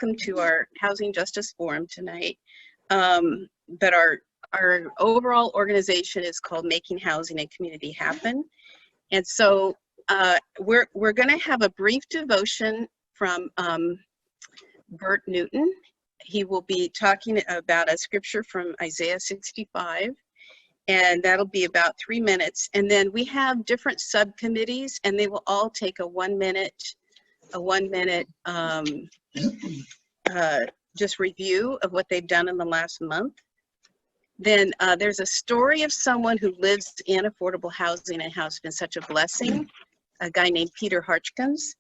welcome to our Housing Justice Forum tonight. But our overall organization is called Making Housing and Community Happen. And so we're going to have a brief devotion from Bert Newton. He will be talking about a scripture from Isaiah 65, and that'll be about 3 minutes. And then we have different subcommittees, and they will all take a 1 minute just review of what they've done in the last month. Then there's a story of someone who lives in affordable housing and how it's been such a blessing, a guy named Peter Harchkins.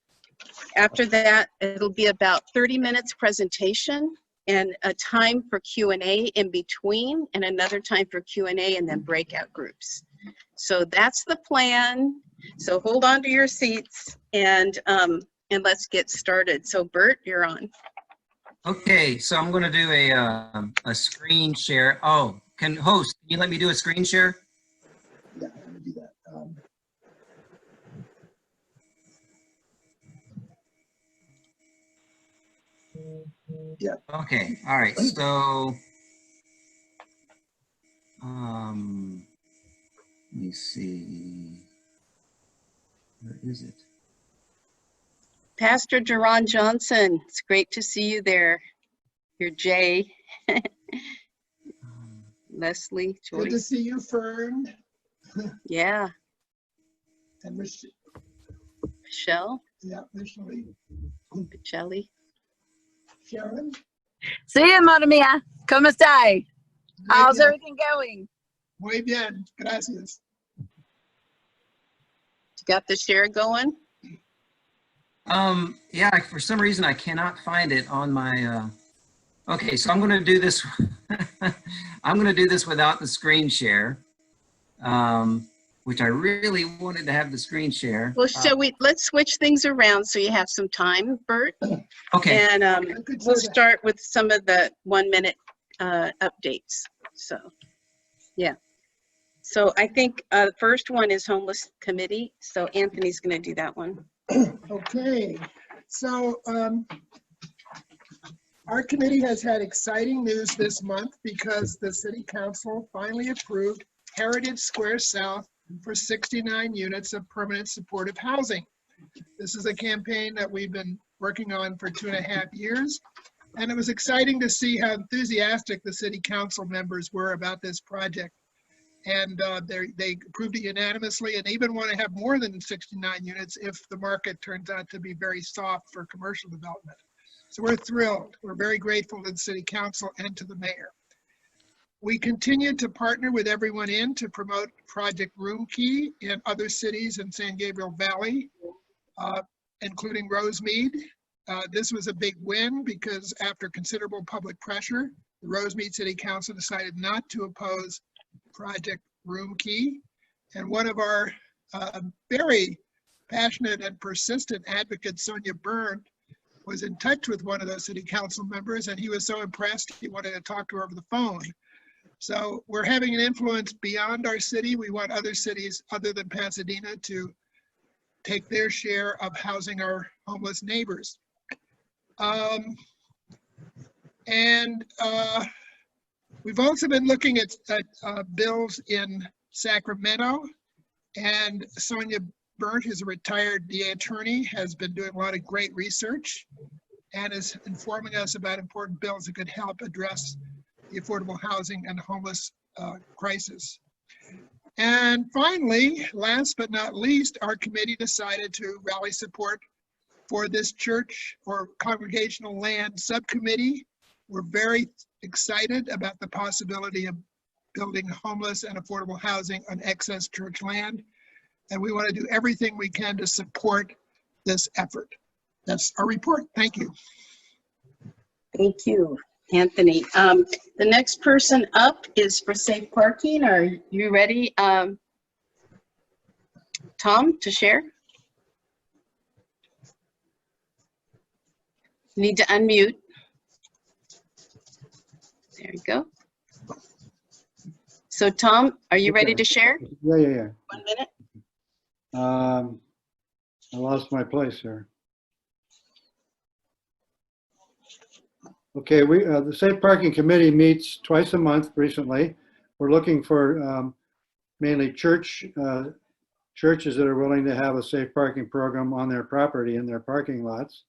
After that, it'll be about 30 minutes presentation and a time for Q&A in between, and another time for Q&A, and then breakout groups. So that's the plan. So hold on to your seats, and let's get started. So Bert, you're on. Okay, so I'm going to do a screen share. Oh, can you let me do a screen share? Yeah, I'm gonna do that. Yeah. Okay, all right, so let me see, where is it? Pastor Jerron Johnson, it's great to see you there. You're Jay. Leslie, Joyce. Good to see you, Fern. Yeah. And Michelle. Yeah, Michelle. Michelle. Sharon. Sí, amor mía. ¿Cómo está? How's everything going? Muy bien, gracias. You got the share going? Yeah, for some reason I cannot find it on my, okay, so I'm going to do this. I'm going to do this without the screen share, which I really wanted to have the screen share. Well, let's switch things around so you have some time, Bert. Okay. And we'll start with some of the 1 minute updates. So, yeah. So I think the first one is Homeless Committee. So Anthony's going to do that one. Okay, so our committee has had exciting news this month because the City Council finally approved Heritage Square South for 69 units of permanent supportive housing. This is a campaign that we've been working on for 2.5 years, and it was exciting to see how enthusiastic the City Council members were about this project. And they approved it unanimously, and even want to have more than 69 units if the market turns out to be very soft for commercial development. So we're thrilled. We're very grateful to the City Council and to the mayor. We continue to partner with everyone to promote Project Room Key in other cities in San Gabriel Valley, including Rosemead. This was a big win because after considerable public pressure, the Rosemead City Council decided not to oppose Project Room Key, and one of our very passionate and persistent advocates, Sonia Byrne, was in touch with one of those city council members, and he was so impressed he wanted to talk to her over the phone. So we're having an influence beyond our city. We want other cities other than Pasadena to take their share of housing our homeless neighbors. We've also been looking at bills in Sacramento, and Sonia Byrne, who's a retired DA attorney, has been doing a lot of great research and is informing us about important bills that could help address the affordable housing and homeless crisis. And finally, last but not least, our committee decided to rally support for this church or congregational land subcommittee. We're very excited about the possibility of building homeless and affordable housing on excess church land. And we want to do everything we can to support this effort. That's our report. Thank you. Thank you, Anthony. The next person up is for safe parking. Are you ready, Tom, to share? You need to unmute. There you go. So Tom, are you ready to share? Yeah. 1 minute. I lost my place here. Okay, the Safe Parking Committee meets twice a month recently. We're looking for mainly churches that are willing to have a safe parking program on their property in their parking lots.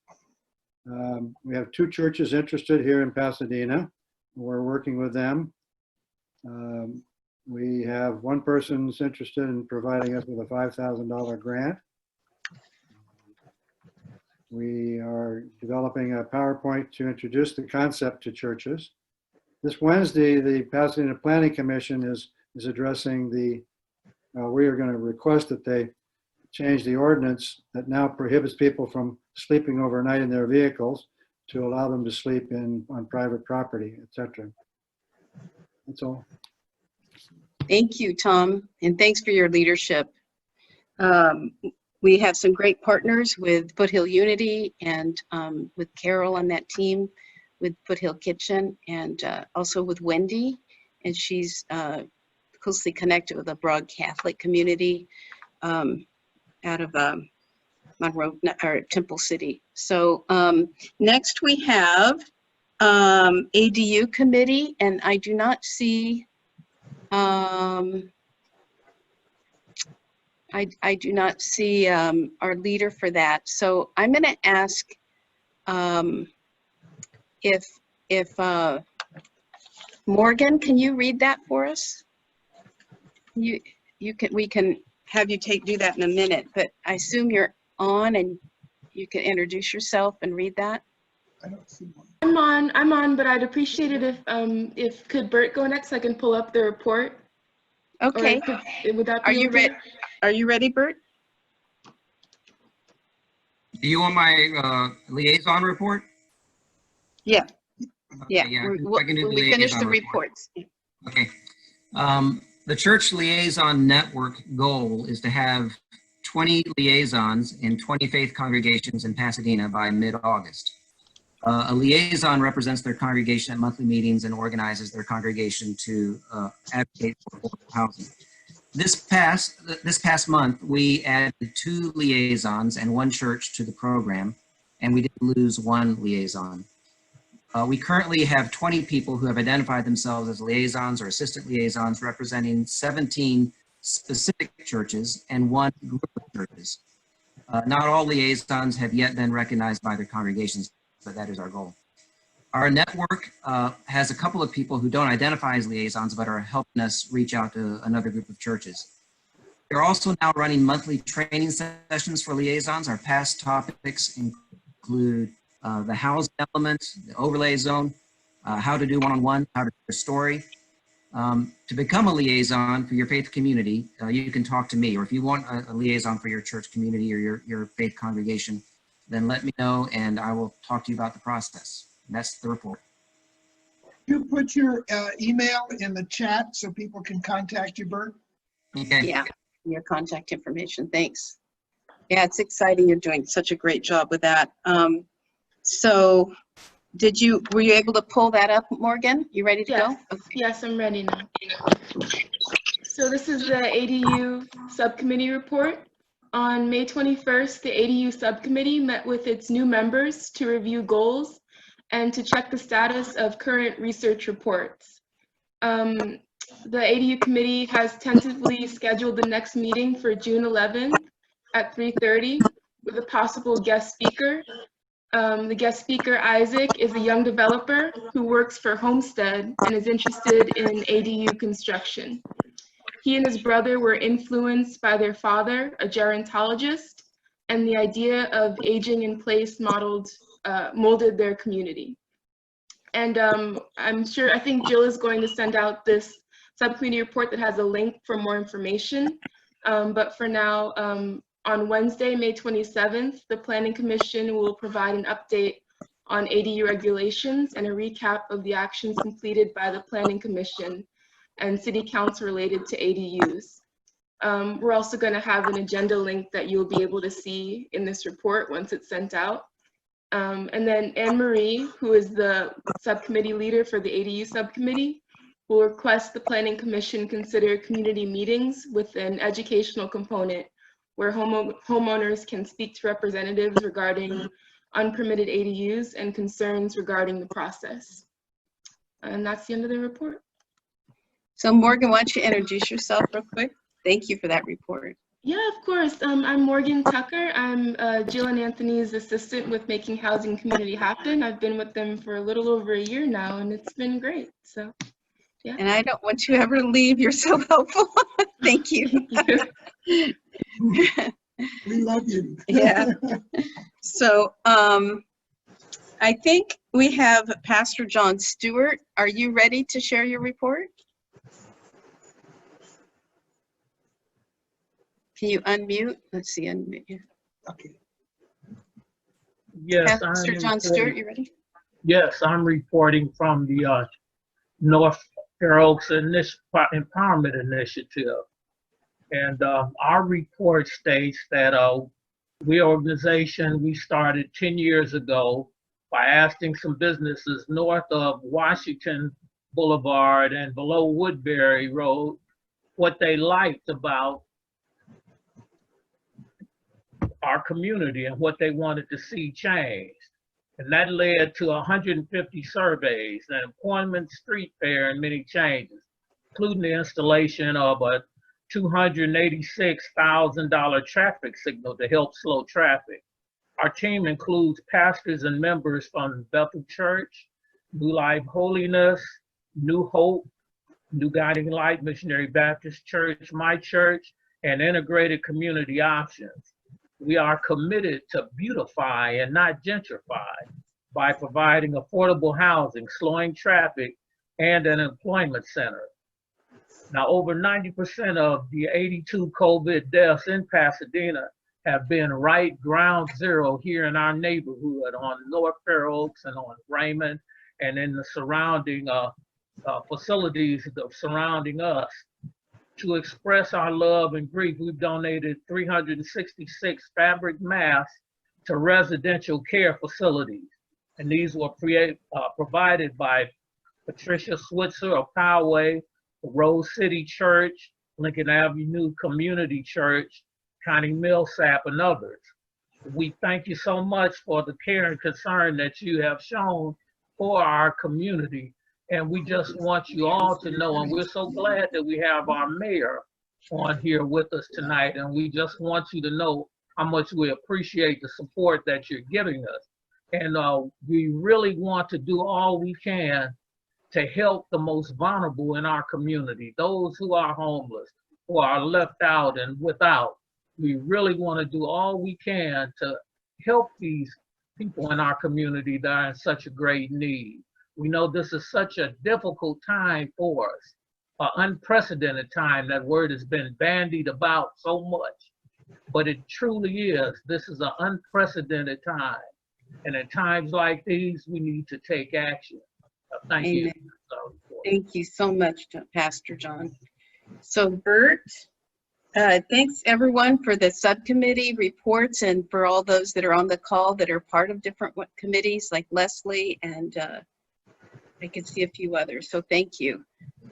We have 2 churches interested here in Pasadena. We're working with them. We have 1 person's interested in providing us with a $5,000 grant. We are developing a PowerPoint to introduce the concept to churches. This Wednesday, the Pasadena Planning Commission is addressing we are going to request that they change the ordinance that now prohibits people from sleeping overnight in their vehicles to allow them to sleep on private property, etc. That's all. Thank you, Tom, and thanks for your leadership. We have some great partners with Foothill Unity and with Carol on that team with Foothill Kitchen, and also with Wendy, and she's closely connected with a broad Catholic community out of Monroe or Temple City. So next we have ADU committee, and I do not see I do not see our leader for that. So I'm going to ask if Morgan, can you read that for us? We can have you do that in a minute, but I assume you're on and you can introduce yourself and read that. I don't see one. I'm on, but I'd appreciate it if could Bert go next so I can pull up the report. Okay. Would that be Are you okay? ready? Are you ready, Bert? Do you want my liaison report? Yeah. Yeah. Okay, When we finish the reports. Okay. The church liaison network goal is to have 20 liaisons in 20 faith congregations in Pasadena by mid-August. A liaison represents their congregation at monthly meetings and organizes their congregation to advocate for affordable housing. This past month, we added 2 liaisons and 1 church to the program, and we did lose 1 liaison. We currently have 20 people who have identified themselves as liaisons or assistant liaisons representing 17 specific churches and 1 group of churches. Not all liaisons have yet been recognized by their congregations, but that is our goal. Our network has a couple of people who don't identify as liaisons, but are helping us reach out to another group of churches. We're also now running monthly training sessions for liaisons. Our past topics include the housing element, the overlay zone, how to do one-on-one, how to do a story. To become a liaison for your faith community, you can talk to me, or if you want a liaison for your church community or your faith congregation, then let me know and I will talk to you about the process. And that's the report. You put your email in the chat so people can contact you, Bert? Okay. Yeah, your contact information. Thanks. Yeah, it's exciting. You're doing such a great job with that. So were you able to pull that up, Morgan? You ready to go? Okay. Yes, I'm ready now. So this is the ADU subcommittee report. On May 21st, the ADU subcommittee met with its new members to review goals and to check the status of current research reports. The ADU committee has tentatively scheduled the next meeting for June 11th at 3:30 with a possible guest speaker. The guest speaker, Isaac, is a young developer who works for Homestead and is interested in ADU construction. He and his brother were influenced by their father, a gerontologist, and the idea of aging in place molded their community. And I think Jill is going to send out this subcommittee report that has a link for more information. But for now, on Wednesday, May 27th, the Planning Commission will provide an update on ADU regulations and a recap of the actions completed by the Planning Commission and City Council related to ADUs. We're also going to have an agenda link that you'll be able to see in this report once it's sent out. And then Anne Marie, who is the subcommittee leader for the ADU subcommittee, will request the Planning Commission consider community meetings with an educational component where homeowners can speak to representatives regarding unpermitted ADUs and concerns regarding the process. And that's the end of the report. So Morgan, why don't you introduce yourself real quick? Thank you for that report. Yeah, of course. I'm Morgan Tucker. I'm Jill and Anthony's assistant with Making Housing Community Happen. I've been with them for a little over a year now, and it's been great. So, yeah. And I don't want you ever to leave. You're so helpful. Thank you. We love you. Yeah. So I think we have Pastor John Stewart. Are you ready to share your report? Can you unmute? Let's see, unmute you. Okay. Yes, Pastor John Stewart, you ready? Yes, I'm reporting from the North Fair Oaks Empowerment Initiative. And our report states that we started 10 years ago by asking some businesses north of Washington Boulevard and below Woodbury Road what they liked about our community and what they wanted to see changed. And that led to 150 surveys, an employment street fair, and many changes, including the installation of a $286,000 traffic signal to help slow traffic. Our team includes pastors and members from Bethel Church, New Life Holiness, New Hope, New Guiding Light Missionary Baptist Church, My Church, and Integrated Community Options. We are committed to beautify and not gentrify by providing affordable housing, slowing traffic, and an employment center. Now, over 90% of the 82 COVID deaths in Pasadena have been right ground zero here in our neighborhood on North Fair Oaks and on Raymond and in the surrounding facilities surrounding us. To express our love and grief, we've donated 366 fabric masks to residential care facilities. And these were provided by Patricia Switzer of Poway, Rose City Church, Lincoln Avenue Community Church, Connie Millsap, and others. We thank you so much for the care and concern that you have shown for our community. And we just want you all to know, and we're so glad that we have our mayor on here with us tonight. And we just want you to know how much we appreciate the support that you're giving us. And we really want to do all we can to help the most vulnerable in our community, those who are homeless, who are left out and without. We really want to do all we can to help these people in our community that are in such a great need. We know this is such a difficult time for us, an unprecedented time. That word has been bandied about so much, but it truly is. This is an unprecedented time. And at times like these, we need to take action. Thank you. Thank you so much, Pastor John. So Bert, thanks everyone for the subcommittee reports and for all those that are on the call that are part of different committees like Leslie and I can see a few others, so thank you.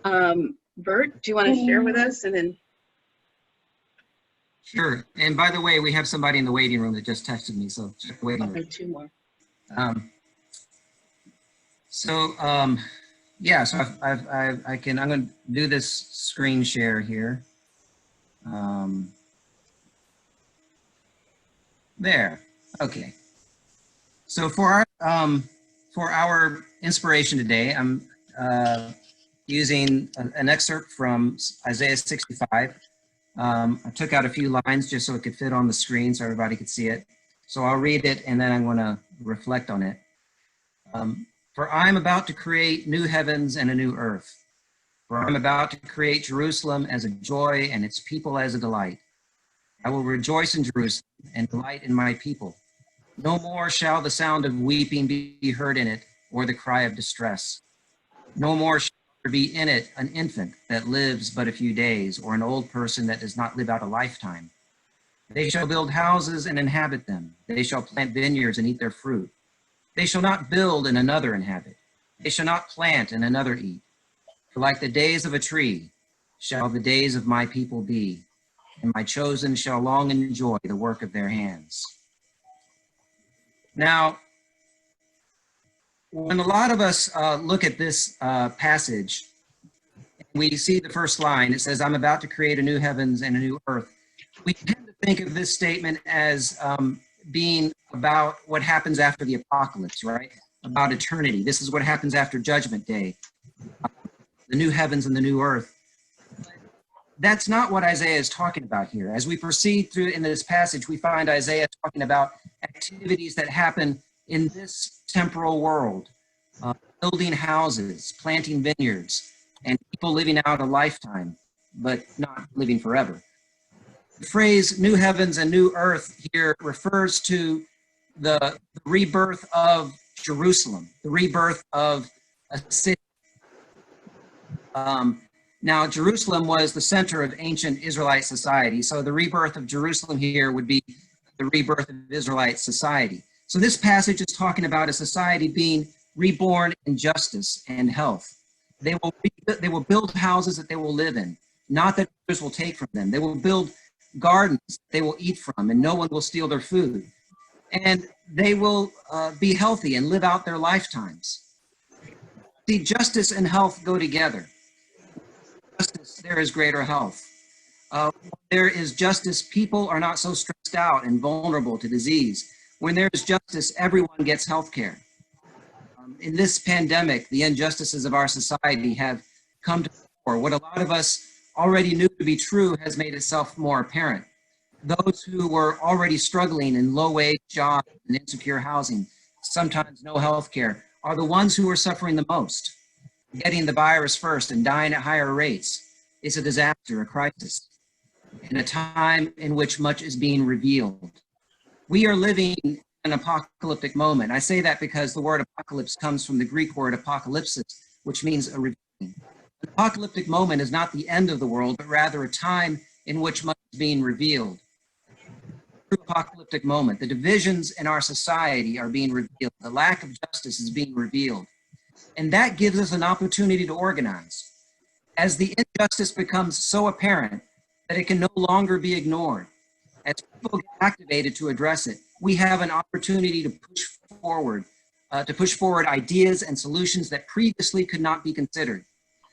Bert, do you want to share with us and then? Sure. And by the way, we have somebody in the waiting room that just texted me, so check the waiting room. Two more. Yeah, so I'm going to do this screen share here. There. Okay. So for our inspiration today, I'm using an excerpt from Isaiah 65. I took out a few lines just so it could fit on the screen so everybody could see it. So I'll read it and then I'm going to reflect on it. For I am about to create new heavens and a new earth. For I am about to create Jerusalem as a joy and its people as a delight. I will rejoice in Jerusalem and delight in my people. No more shall the sound of weeping be heard in it, or the cry of distress. No more shall there be in it an infant that lives but a few days, or an old person that does not live out a lifetime. They shall build houses and inhabit them. They shall plant vineyards and eat their fruit. They shall not build and another inhabit. They shall not plant and another eat. For like the days of a tree shall the days of my people be, and my chosen shall long enjoy the work of their hands. Now, when a lot of us look at this passage, we see the first line. It says, I'm about to create a new heavens and a new earth. We tend to think of this statement as being about what happens after the apocalypse, right? About eternity. This is what happens after Judgment Day, the new heavens and the new earth. That's not what Isaiah is talking about here. As we proceed through in this passage, we find Isaiah talking about activities that happen in this temporal world, building houses, planting vineyards, and people living out a lifetime, but not living forever. The phrase new heavens and new earth here refers to the rebirth of Jerusalem, the rebirth of a city. Now, Jerusalem was the center of ancient Israelite society, so the rebirth of Jerusalem here would be the rebirth of Israelite society. So this passage is talking about a society being reborn in justice and health. They will build houses that they will live in, not that others will take from them. They will build gardens they will eat from, and no one will steal their food. And they will be healthy and live out their lifetimes. See, justice and health go together. Justice, there is greater health. There is justice, people are not so stressed out and vulnerable to disease. When there is justice, everyone gets health care. In this pandemic, the injustices of our society have come to the fore. What a lot of us already knew to be true has made itself more apparent. Those who were already struggling in low-wage jobs and insecure housing, sometimes no health care, are the ones who are suffering the most. Getting the virus first and dying at higher rates is a disaster, a crisis, in a time in which much is being revealed. We are living in an apocalyptic moment. I say that because the word apocalypse comes from the Greek word apocalypsis, which means a revealing. An apocalyptic moment is not the end of the world, but rather a time in which much is being revealed. True apocalyptic moment. The divisions in our society are being revealed. The lack of justice is being revealed. And that gives us an opportunity to organize. As the injustice becomes so apparent that it can no longer be ignored, as people get activated to address it, we have an opportunity to push forward ideas and solutions that previously could not be considered.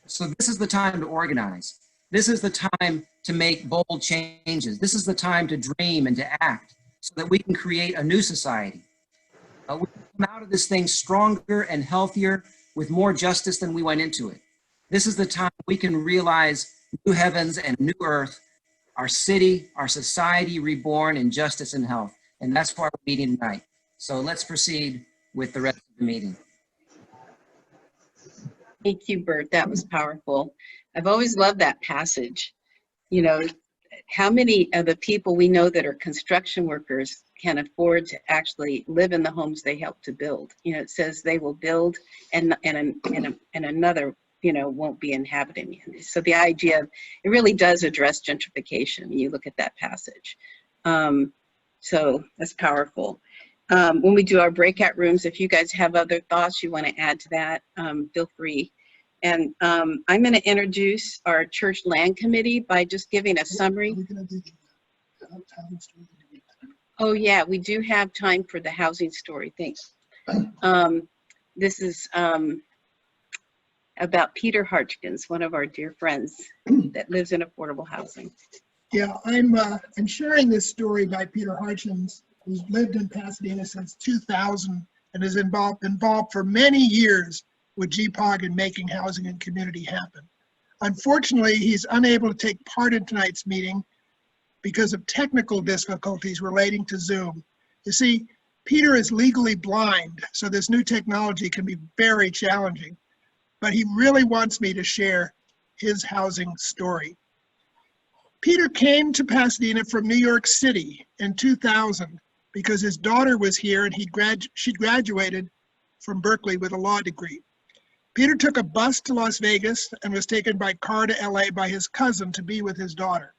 So this is the time to organize. This is the time to make bold changes. This is the time to dream and to act so that we can create a new society. We come out of this thing stronger and healthier with more justice than we went into it. This is the time we can realize new heavens and new earth, our city, our society reborn in justice and health. And that's why we're meeting tonight. So let's proceed with the rest of the meeting. Thank you, Bert. That was powerful. I've always loved that passage. You know, how many of the people we know that are construction workers can afford to actually live in the homes they help to build? You know, it says they will build and another, you know, won't be inhabiting it. So the idea of, it really does address gentrification. You look at that passage. So that's powerful. When we do our breakout rooms, if you guys have other thoughts you want to add to that, feel free. And I'm going to introduce our church land committee by just giving a summary. Oh yeah, we do have time for the housing story. Thanks. This is about Peter Harchkins, one of our dear friends that lives in affordable housing. Yeah, I'm sharing this story by Peter Harchkins, who's lived in Pasadena since 2000 and is involved for many years with GPOG in making housing and community happen. Unfortunately, he's unable to take part in tonight's meeting because of technical difficulties relating to Zoom. You see, Peter is legally blind, so this new technology can be very challenging, but he really wants me to share his housing story. Peter came to Pasadena from New York City in 2000 because his daughter was here and she graduated from Berkeley with a law degree. Peter took a bus to Las Vegas and was taken by car to LA by his cousin to be with his daughter.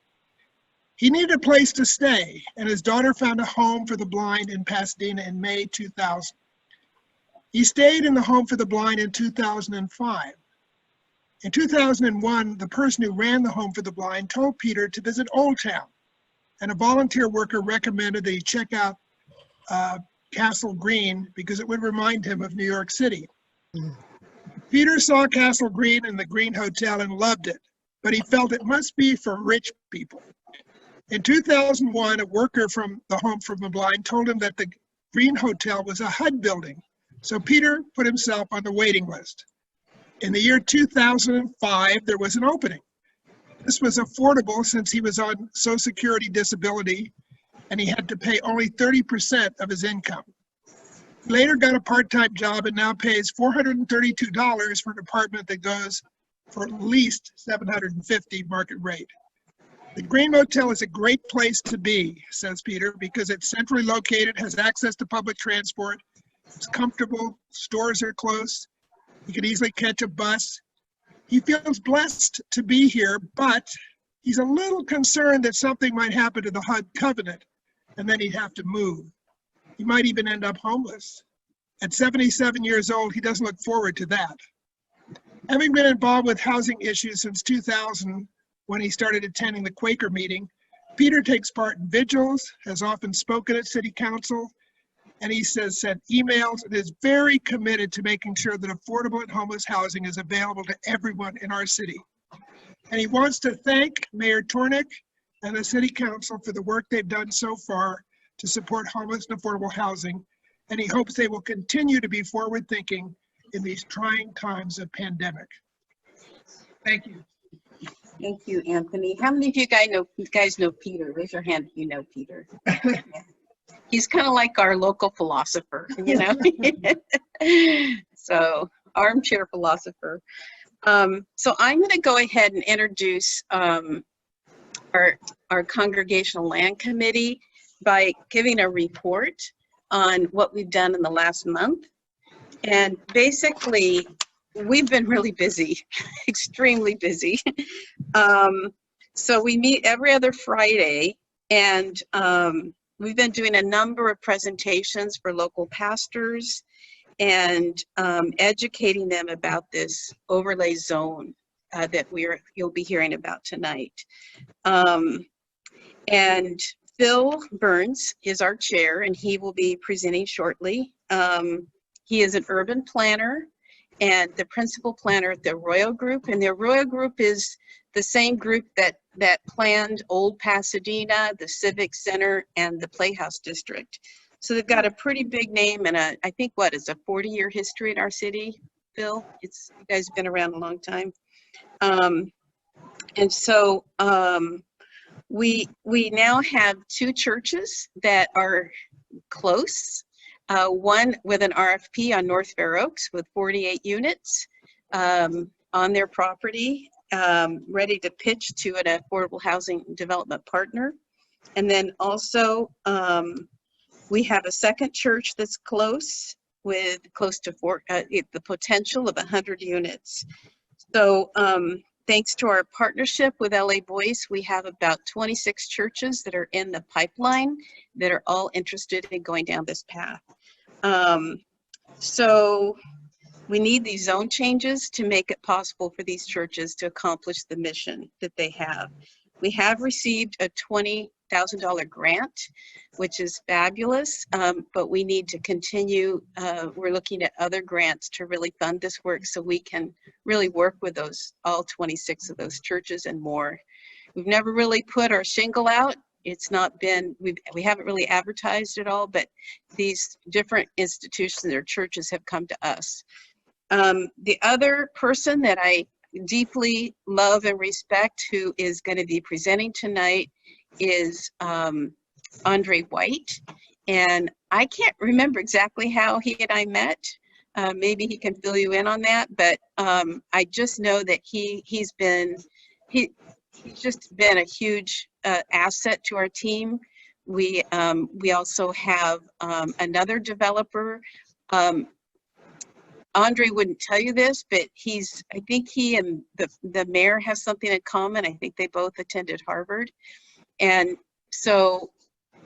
He needed a place to stay, and his daughter found a home for the blind in Pasadena in May 2000. He stayed in the home for the blind in 2005. In 2001, the person who ran the home for the blind told Peter to visit Old Town, and a volunteer worker recommended that he check out Castle Green because it would remind him of New York City. Peter saw Castle Green and the Green Hotel and loved it, but he felt it must be for rich people. In 2001, a worker from the Home for the Blind told him that the Green Hotel was a HUD building, so Peter put himself on the waiting list. In the year 2005, there was an opening. This was affordable since he was on Social Security disability and he had to pay only 30% of his income. He later got a part-time job and now pays $432 for an apartment that goes for at least $750 market rate. The Green Motel is a great place to be, says Peter, because it's centrally located, has access to public transport, it's comfortable, stores are close, you can easily catch a bus. He feels blessed to be here, but he's a little concerned that something might happen to the HUD covenant and then he'd have to move. He might even end up homeless. At 77 years old, he doesn't look forward to that. Having been involved with housing issues since 2000, when he started attending the Quaker meeting, Peter takes part in vigils, has often spoken at City Council, and he says sent emails and is very committed to making sure that affordable and homeless housing is available to everyone in our city. And he wants to thank Mayor Tornick and the City Council for the work they've done so far to support homeless and affordable housing, and he hopes they will continue to be forward-thinking in these trying times of pandemic. Thank you. Thank you, Anthony. How many of you guys know Peter? Raise your hand if you know Peter. He's kind of like our local philosopher, you know? So, armchair philosopher. So I'm going to go ahead and introduce our Congregational Land Committee by giving a report on what we've done in the last month. And basically, we've been really busy, extremely busy. So we meet every other Friday, and we've been doing a number of presentations for local pastors and educating them about this overlay zone that you'll be hearing about tonight. And Phil Burns is our chair, and he will be presenting shortly. He is an urban planner and the principal planner at the Arroyo Group. And the Arroyo Group is the same group that planned Old Pasadena, the Civic Center, and the Playhouse District. So they've got a pretty big name and I think it's a 40-year history in our city, Phil. You guys have been around a long time. And so we now have 2 churches that are close. One with an RFP on North Fair Oaks with 48 units on their property, ready to pitch to an affordable housing development partner. And then also we have a second church that's close with close to the potential of 100 units. So thanks to our partnership with LA Voice, we have about 26 churches that are in the pipeline that are all interested in going down this path. So we need these zone changes to make it possible for these churches to accomplish the mission that they have. We have received a $20,000 grant, which is fabulous, but we need to continue. We're looking at other grants to really fund this work so we can really work with all 26 of those churches and more. We've never really put our shingle out. It's not been, we haven't really advertised at all, but these different institutions or churches have come to us. The other person that I deeply love and respect who is going to be presenting tonight is Andre White. And I can't remember exactly how he and I met. Maybe he can fill you in on that, but I just know that he's just been a huge asset to our team. We also have another developer. Andre wouldn't tell you this, but I think he and the mayor have something in common. I think they both attended Harvard. And so,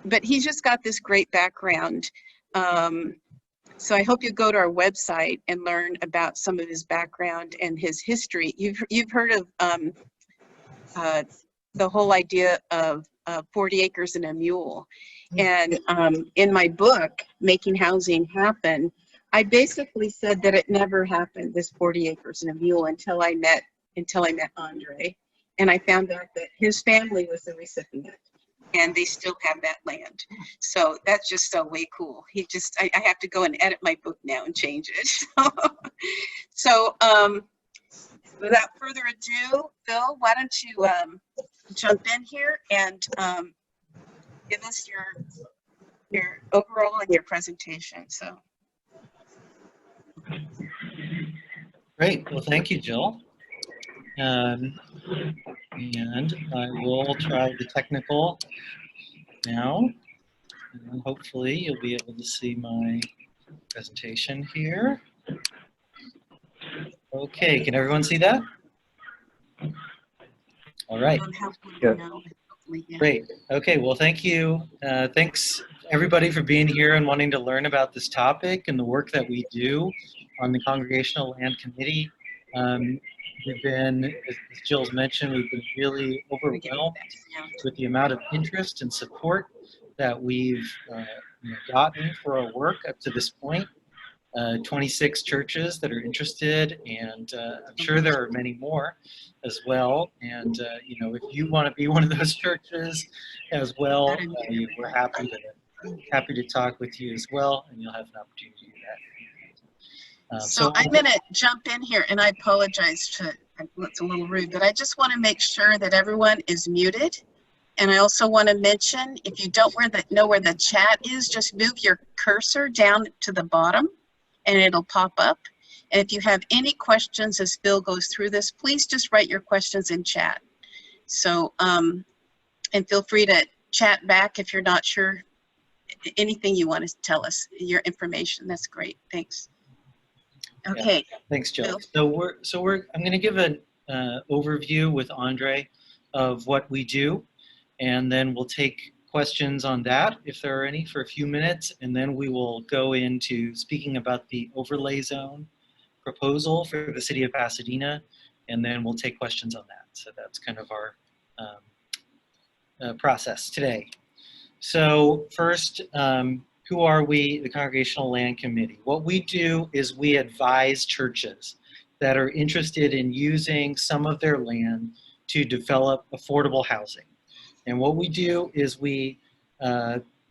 but he's just got this great background. So I hope you go to our website and learn about some of his background and his history. You've heard of the whole idea of 40 acres and a mule. And in my book, Making Housing Happen, I basically said that it never happened, this 40 acres and a mule, until I met Andre. And I found out that his family was the recipient, and they still have that land. So that's just so way cool. I have to go and edit my book now and change it. So without further ado, Phil, why don't you jump in here and give us your overall and your presentation. So. Great. Well, thank you, Jill. And I will try the technical now. And hopefully you'll be able to see my presentation here. Okay, can everyone see that? All right. Great. Okay, well, thank you. Thanks everybody for being here and wanting to learn about this topic and the work that we do on the Congregational Land Committee. We've been, as Jill's mentioned, we've been really overwhelmed with the amount of interest and support that we've gotten for our work up to this point. 26 churches that are interested, and I'm sure there are many more as well. And if you want to be one of those churches as well, we're happy to talk with you as well, and you'll have an opportunity to do that. So I'm going to jump in here, and I apologize it's a little rude, but I just want to make sure that everyone is muted. And I also want to mention, if you don't know where the chat is, just move your cursor down to the bottom, and it'll pop up. And if you have any questions as Bill goes through this, please just write your questions in chat. So, and feel free to chat back if you're not sure anything you want to tell us, your information. That's great. Thanks. Okay. Yeah, thanks, Jill. Bill. I'm going to give an overview with Andre of what we do, and then we'll take questions on that if there are any for a few minutes, and then we will go into speaking about the overlay zone proposal for the city of Pasadena, and then we'll take questions on that. So that's kind of our process today. So first, who are we, the Congregational Land Committee? What we do is we advise churches that are interested in using some of their land to develop affordable housing. And what we do is we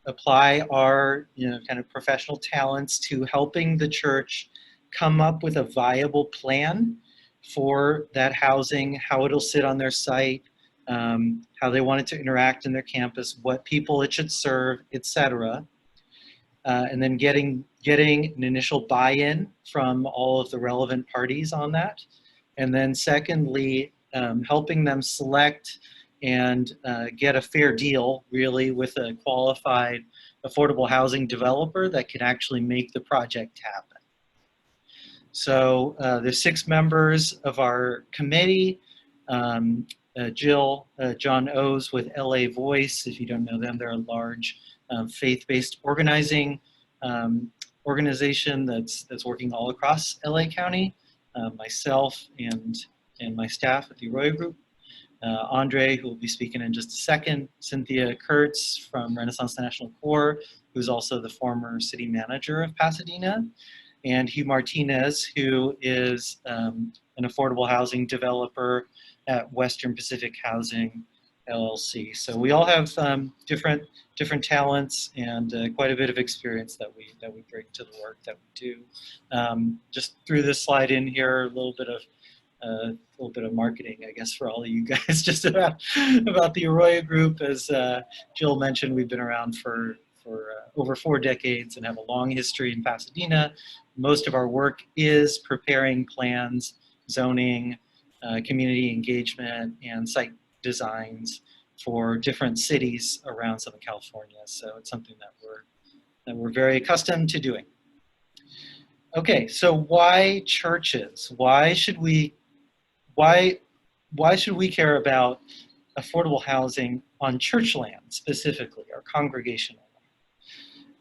apply our kind of professional talents to helping the church come up with a viable plan for that housing, how it'll sit on their site, how they want it to interact in their campus, what people it should serve, etc. And then getting an initial buy-in from all of the relevant parties on that. And then secondly, helping them select and get a fair deal, really, with a qualified affordable housing developer that can actually make the project happen. So there's 6 members of our committee. Jill, John O's with LA Voice. If you don't know them, they're a large faith-based organization that's working all across LA County. Myself and my staff at the Arroyo Group. Andre, who will be speaking in just a second. Cynthia Kurtz from Renaissance National Corps, who's also the former city manager of Pasadena. And Hugh Martinez, who is an affordable housing developer at Western Pacific Housing LLC. So we all have different talents and quite a bit of experience that we bring to the work that we do. Just threw this slide in here, a little bit of marketing, I guess, for all of you guys, just about the Arroyo Group. As Jill mentioned, we've been around for over 4 decades and have a long history in Pasadena. Most of our work is preparing plans, zoning, community engagement, and site designs for different cities around Southern California. So it's something that we're very accustomed to doing. Okay, so why churches? Why should we care about affordable housing on church land specifically, or congregational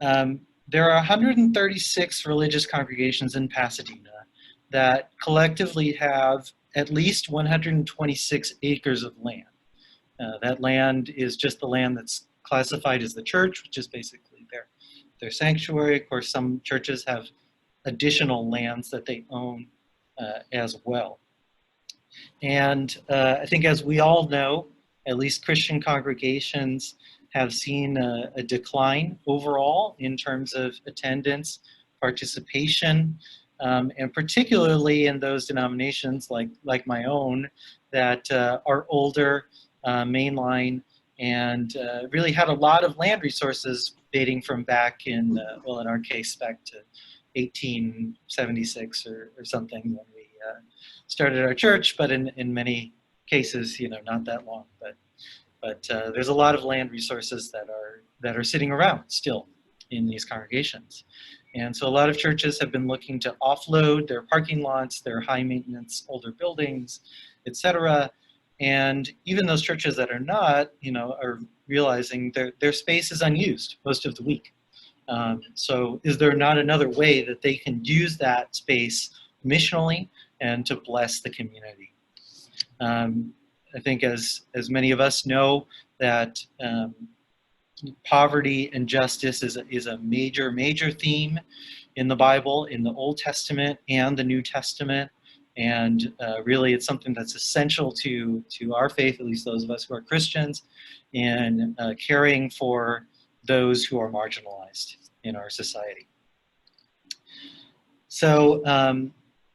land? There are 136 religious congregations in Pasadena that collectively have at least 126 acres of land. That land is just the land that's classified as the church, which is basically their sanctuary. Of course, some churches have additional lands that they own as well. And I think, as we all know, at least Christian congregations have seen a decline overall in terms of attendance, participation, and particularly in those denominations like my own that are older, mainline, and really had a lot of land resources dating from back in, well, in our case, back to 1876 or something when we started our church, but in many cases, not that long. But there's a lot of land resources that are sitting around still in these congregations. And so a lot of churches have been looking to offload their parking lots, their high maintenance older buildings, etc. And even those churches that are not, are realizing their space is unused most of the week. So is there not another way that they can use that space missionally and to bless the community? I think as many of us know that poverty and justice is a major theme in the Bible, in the Old Testament and the New Testament. And really it's something that's essential to our faith, at least those of us who are Christians, in caring for those who are marginalized in our society. So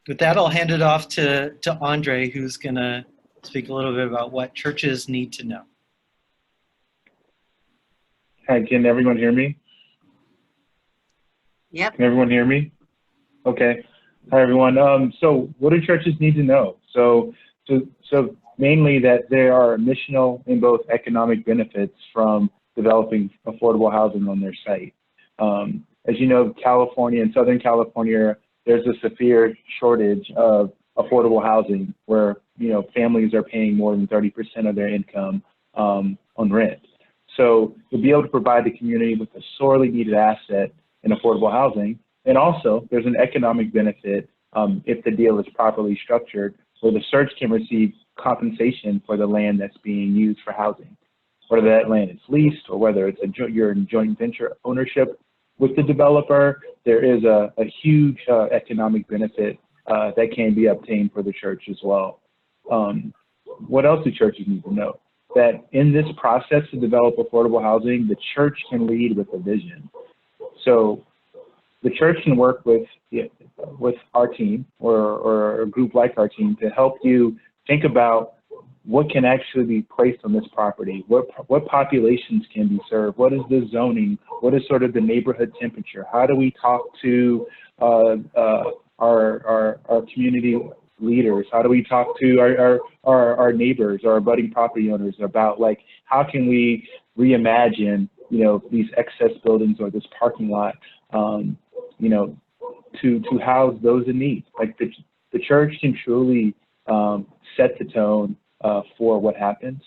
with that, I'll hand it off to Andre, who's gonna speak a little bit about what churches need to know. Hi, can everyone hear me? Yep. Can everyone hear me? Okay. Hi, everyone. So what do churches need to know? So mainly that there are missional and both economic benefits from developing affordable housing on their site. As you know, California and Southern California, there's a severe shortage of affordable housing where, families are paying more than 30% of their income on rent. So to be able to provide the community with a sorely needed asset in affordable housing, and also there's an economic benefit if the deal is properly structured, where the church can receive compensation for the land that's being used for housing, whether that land is leased or whether it's you're in joint venture ownership with the developer. There is a huge economic benefit that can be obtained for the church as well. What else do churches need to know? That in this process to develop affordable housing, the church can lead with a vision. So the church can work with our team or a group like our team to help you think about what can actually be placed on this property, what populations can be served, what is the zoning, what is sort of the neighborhood temperature, how do we talk to our community leaders, how do we talk to our neighbors, our budding property owners about how can we reimagine these excess buildings or this parking lot to house those in need. The church can truly set the tone for what happens.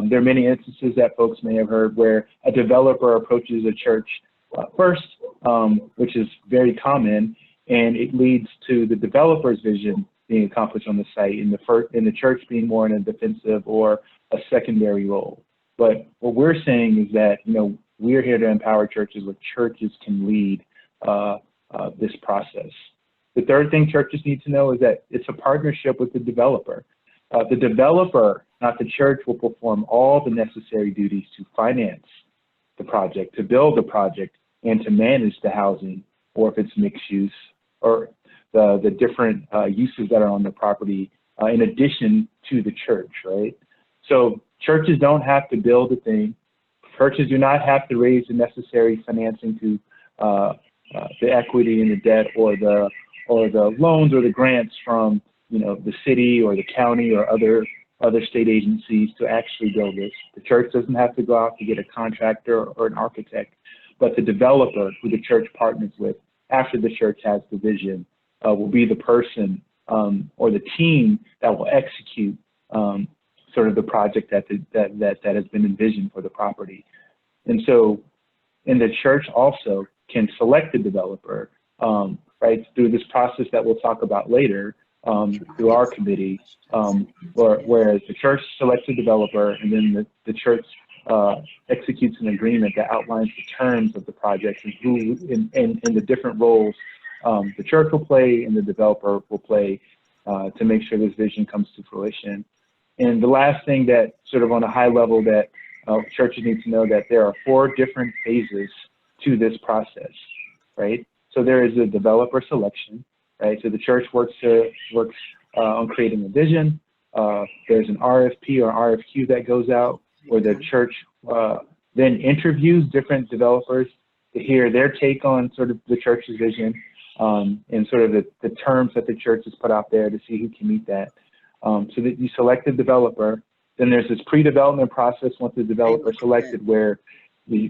There are many instances that folks may have heard where a developer approaches a church first, which is very common, and it leads to the developer's vision being accomplished on the site, and the church being more in a defensive or a secondary role. But what we're saying is that we're here to empower churches where churches can lead this process. The third thing churches need to know is that it's a partnership with the developer. The developer, not the church, will perform all the necessary duties to finance the project, to build the project, and to manage the housing, or if it's mixed use, or the different uses that are on the property in addition to the church, right? So churches don't have to build a thing. Churches do not have to raise the necessary financing to the equity and the debt or the loans or the grants from the city or the county or other state agencies to actually build this. The church doesn't have to go out to get a contractor or an architect, but the developer who the church partners with after the church has the vision will be the person or the team that will execute sort of the project that has been envisioned for the property. And the church also can select the developer, right, through this process that we'll talk about later, through our committee, whereas the church selects a developer and then the church executes an agreement that outlines the terms of the project and who and the different roles the church will play and the developer will play to make sure this vision comes to fruition. And the last thing that sort of on a high level that churches need to know that there are 4 different phases to this process, right? So there is a developer selection, right? So the church works on creating a vision. There's an RFP or RFQ that goes out where the church then interviews different developers to hear their take on sort of the church's vision and sort of the terms that the church has put out there to see who can meet that. So that you select a developer. Then there's this pre-development process once the developer is selected where you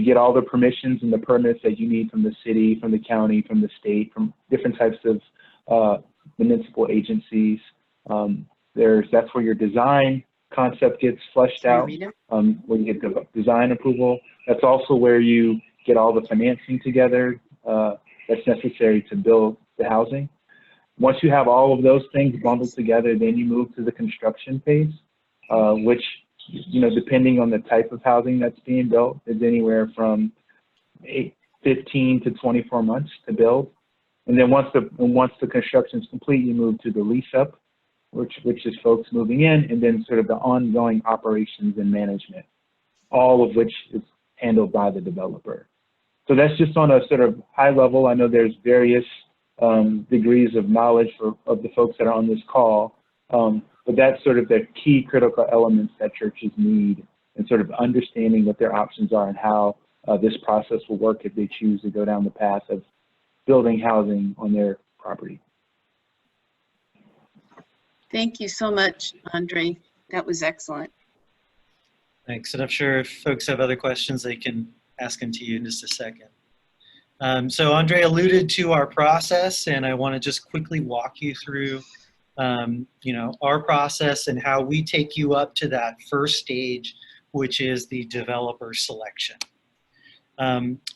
get all the permissions and the permits that you need from the city, from the county, from the state, from different types of municipal agencies. That's where your design concept gets fleshed out, where you get the design approval. That's also where you get all the financing together that's necessary to build the housing. Once you have all of those things bundled together, then you move to the construction phase, which, depending on the type of housing that's being built, is anywhere from 15 to 24 months to build. And then once the construction is complete, you move to the lease up, which is folks moving in, and then sort of the ongoing operations and management, all of which is handled by the developer. So that's just on a sort of high level. I know there's various degrees of knowledge of the folks that are on this call, but that's sort of the key critical elements that churches need and sort of understanding what their options are and how this process will work if they choose to go down the path of building housing on their property. Thank you so much, Andre. That was excellent. Thanks. And I'm sure if folks have other questions, they can ask them to you in just a second. So Andre alluded to our process, and I want to just quickly walk you through, our process and how we take you up to that first stage, which is the developer selection.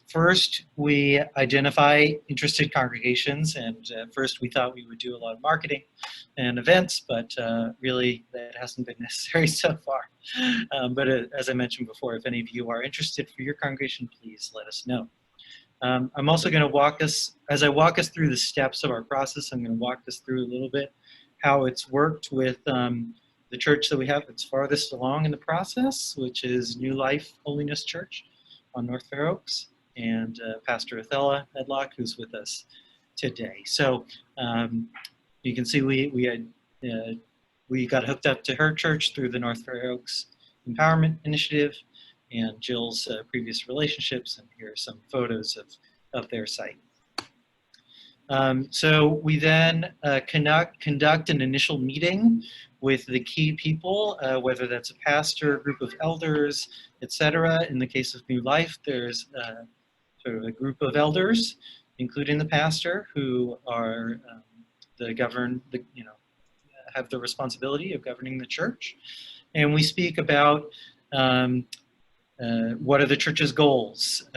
First, we identify interested congregations, and first we thought we would do a lot of marketing and events, but really that hasn't been necessary so far. But as I mentioned before, if any of you are interested for your congregation, please let us know. I'm also going to as I walk us through the steps of our process, I'm going to walk us through a little bit how it's worked with the church that we have that's farthest along in the process, which is New Life Holiness Church on North Fair Oaks, and Pastor Othella Medlock, who's with us today. So you can see we got hooked up to her church through the North Fair Oaks Empowerment Initiative and Jill's previous relationships, and here are some photos of their site. So we then conduct an initial meeting with the key people, whether that's a pastor, group of elders, etc. In the case of New Life, there's sort of a group of elders, including the pastor, who are have the responsibility of governing the church. And we speak about what are the church's goals,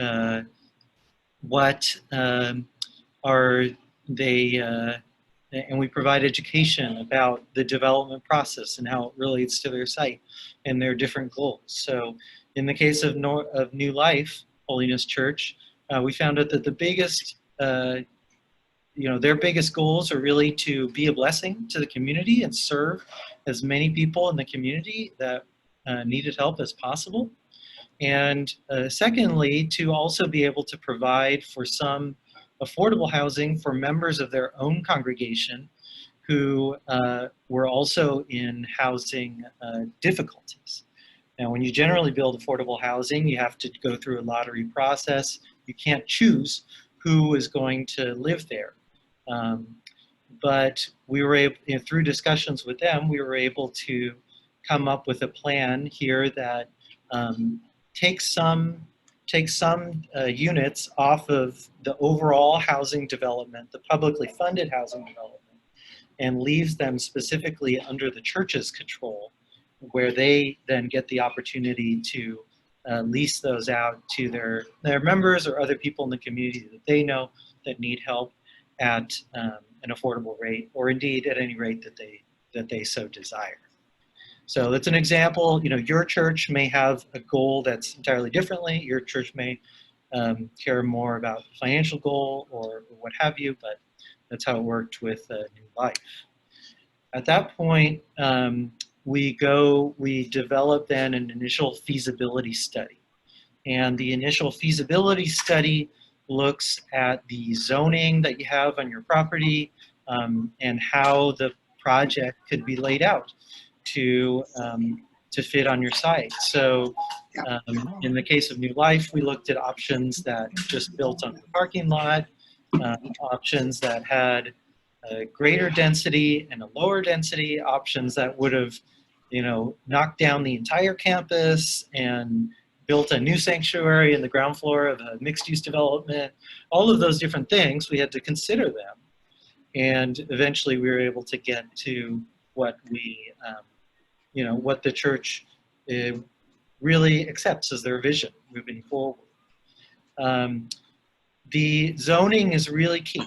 what are they, and we provide education about the development process and how it relates to their site and their different goals. So in the case of New Life Holiness Church, we found out that the biggest, their biggest goals are really to be a blessing to the community and serve as many people in the community that needed help as possible. And secondly, to also be able to provide for some affordable housing for members of their own congregation who were also in housing difficulties. Now, when you generally build affordable housing, you have to go through a lottery process. You can't choose who is going to live there. But we were able, through discussions with them, we were able to come up with a plan here that takes some units off of the overall housing development, the publicly funded housing development, and leaves them specifically under the church's control, where they then get the opportunity to lease those out to their members or other people in the community that they know that need help, at an affordable rate, or indeed at any rate that they so desire. So that's an example. You know, your church may have a goal that's entirely differently. Your church may care more about financial goal or what have you, but that's how it worked with New Life. At that point, we develop then an initial feasibility study. And the initial feasibility study looks at the zoning that you have on your property and how the project could be laid out to fit on your site. So in the case of New Life, we looked at options that just built on the parking lot, options that had a greater density and a lower density, options that would have, you know, knocked down the entire campus and built a new sanctuary in the ground floor of a mixed-use development. All of those different things, we had to consider them. And eventually we were able to get to what we, you know, what the church really accepts as their vision moving forward. The zoning is really key,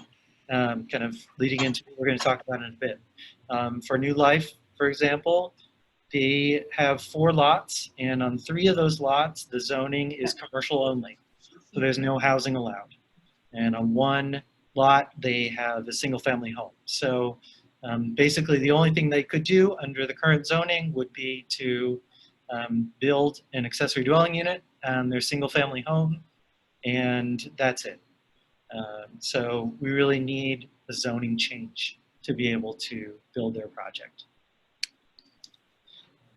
kind of leading into what we're going to talk about in a bit. For New Life, for example, they have 4 lots, and on 3 of those lots, the zoning is commercial only. So there's no housing allowed. And on 1 lot, they have a single family home. So basically the only thing they could do under the current zoning would be to build an accessory dwelling unit on their single family home, and that's it. So we really need a zoning change to be able to build their project.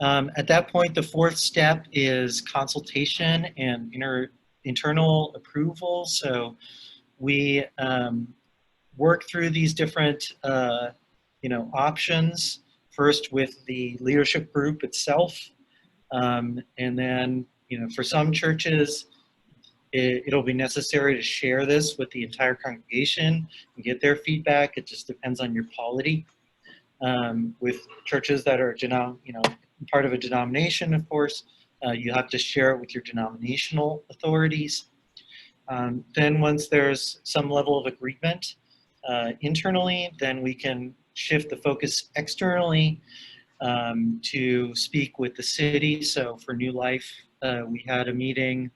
At that point, the 4th step is consultation and internal approval. So we work through these different you know, options, first with the leadership group itself. And then, you know, for some churches, it'll be necessary to share this with the entire congregation and get their feedback. It just depends on your polity. With churches that are, you know, part of a denomination, of course, you have to share it with your denominational authorities. Then once there's some level of agreement internally, then we can shift the focus externally to speak with the city. So for New Life, we had a meeting.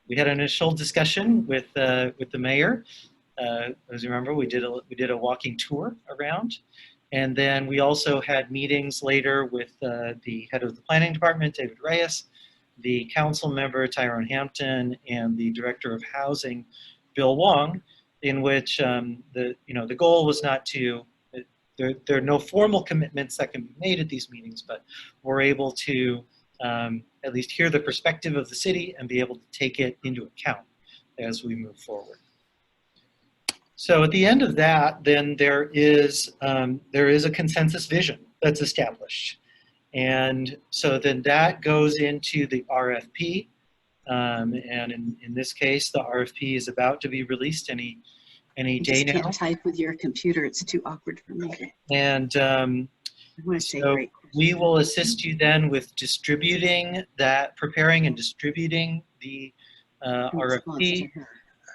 We had an initial discussion with the mayor. As you remember, we did a walking tour around, and then we also had meetings later with the head of the planning department, David Reyes, the council member, Tyrone Hampton, and the director of housing, Bill Wong, in which the goal was not to. There are no formal commitments that can be made at these meetings, but we're able to at least hear the perspective of the city and be able to take it into account as we move forward. So at the end of that, then there is a consensus vision that's established. And so then that goes into the RFP. And in this case, the RFP is about to be released any day now. Can't type with your computer. It's too awkward for me. And so we will assist you then with distributing that, preparing and distributing the RFP,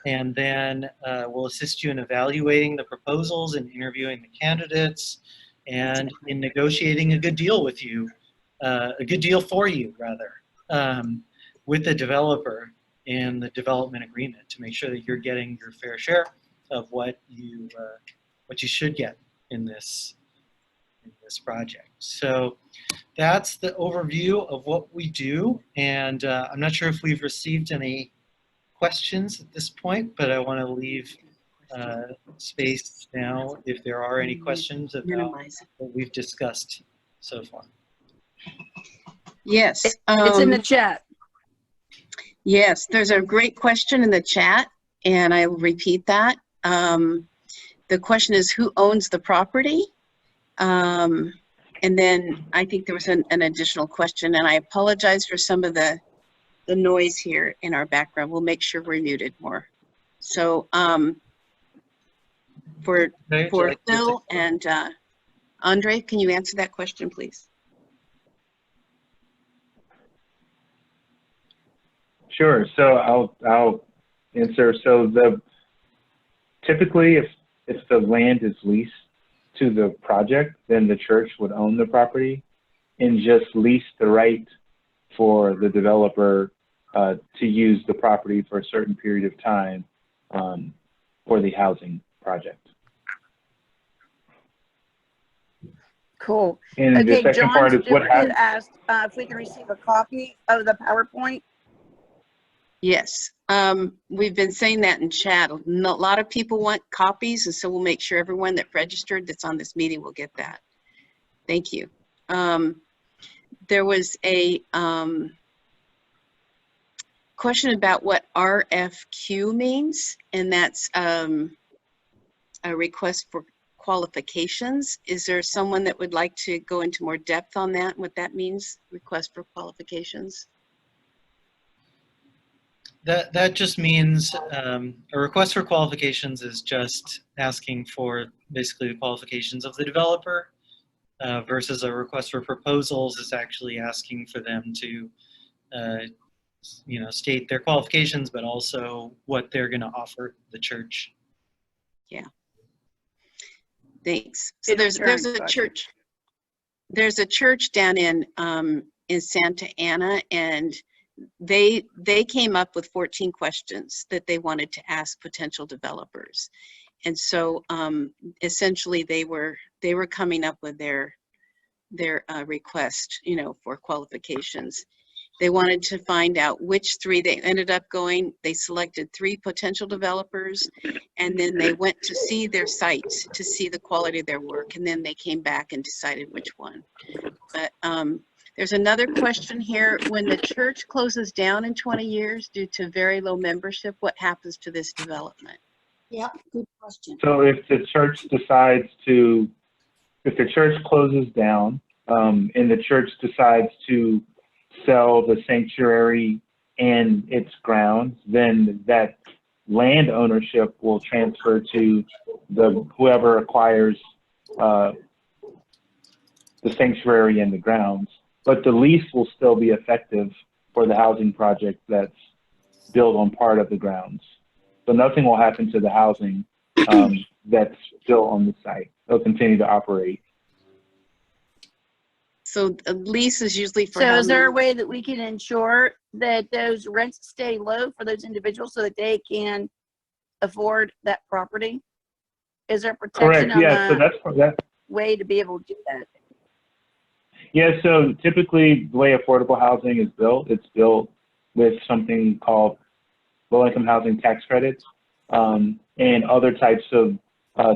and then we'll assist you in evaluating the proposals and interviewing the candidates, and in negotiating a good deal with you, a good deal for you rather, with the developer in the development agreement to make sure that you're getting your fair share of what you should get in this project. So that's the overview of what we do, and I'm not sure if we've received any questions at this point, but I want to leave space now if there are any questions about what we've discussed so far. Yes. It's in the chat. Yes, there's a great question in the chat, and I will repeat that. The question is, who owns the property? And then I think there was an additional question, and I apologize for some of the noise here in our background. We'll make sure we're muted more. So for Phil and Andre, can you answer that question, please? Sure. So I'll answer. So typically, if if the land is leased to the project, then the church would own the property and just lease the right for the developer to use the property for a certain period of time for the housing project. Cool. And the Okay, second John part is what Stewart had happens. asked if we can receive a copy of the PowerPoint. Yes, we've been saying that in chat. A lot of people want copies, and so we'll make sure everyone that registered that's on this meeting will get that. Thank you. There was a question about what RFQ means, and that's a request for qualifications. Is there someone that would like to go into more depth on that, what that means, request for qualifications? That just means a request for qualifications is just asking for basically the qualifications of the developer versus a request for proposals is actually asking for them to state their qualifications, but also what they're going to offer the church. Yeah. Thanks. So there's a church. There's a church down in Santa Ana, and they came up with 14 questions that they wanted to ask potential developers. And so essentially they were coming up with their request, for qualifications. They wanted to find out which three. They ended up going, they selected 3 potential developers, and then they went to see their sites to see the quality of their work, and then they came back and decided which one. But there's another question here. When the church closes down in 20 years due to very low membership, what happens to this development? Yeah, good question. So if the church decides to, if the church closes down and the church decides to sell the sanctuary and its grounds, then that land ownership will transfer to whoever acquires the sanctuary and the grounds. But the lease will still be effective for the housing project that's built on part of the grounds. So nothing will happen to the housing that's built on the site. They'll continue to operate. So a lease is usually for. So is there a way that we can ensure that those rents stay low for those individuals so that they can afford that property? Is there protection Correct. on Yeah. So that's way to be able to do that? Yeah. So typically, the way affordable housing is built, it's built with something called low-income housing tax credits and other types of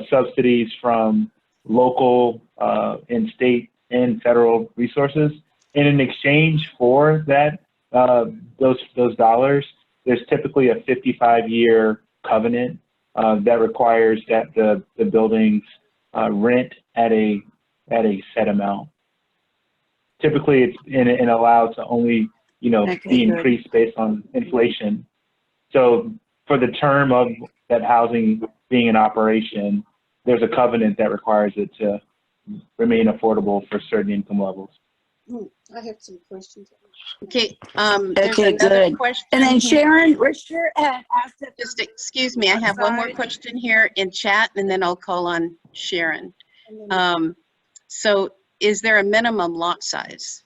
subsidies from local and state and federal resources. And in exchange for that, those dollars, there's typically a 55-year covenant that requires that the buildings rent at a set amount. Typically, it's and allowed to only be increased based on inflation. So for the term of that housing being in operation, there's a covenant that requires it to remain affordable for certain income levels. I have some questions. Okay, there's Okay, another good. question. And then Sharon Richter asked if Just excuse me, I have one more question here in chat, and then I'll call on Sharon. So is there a minimum lot size?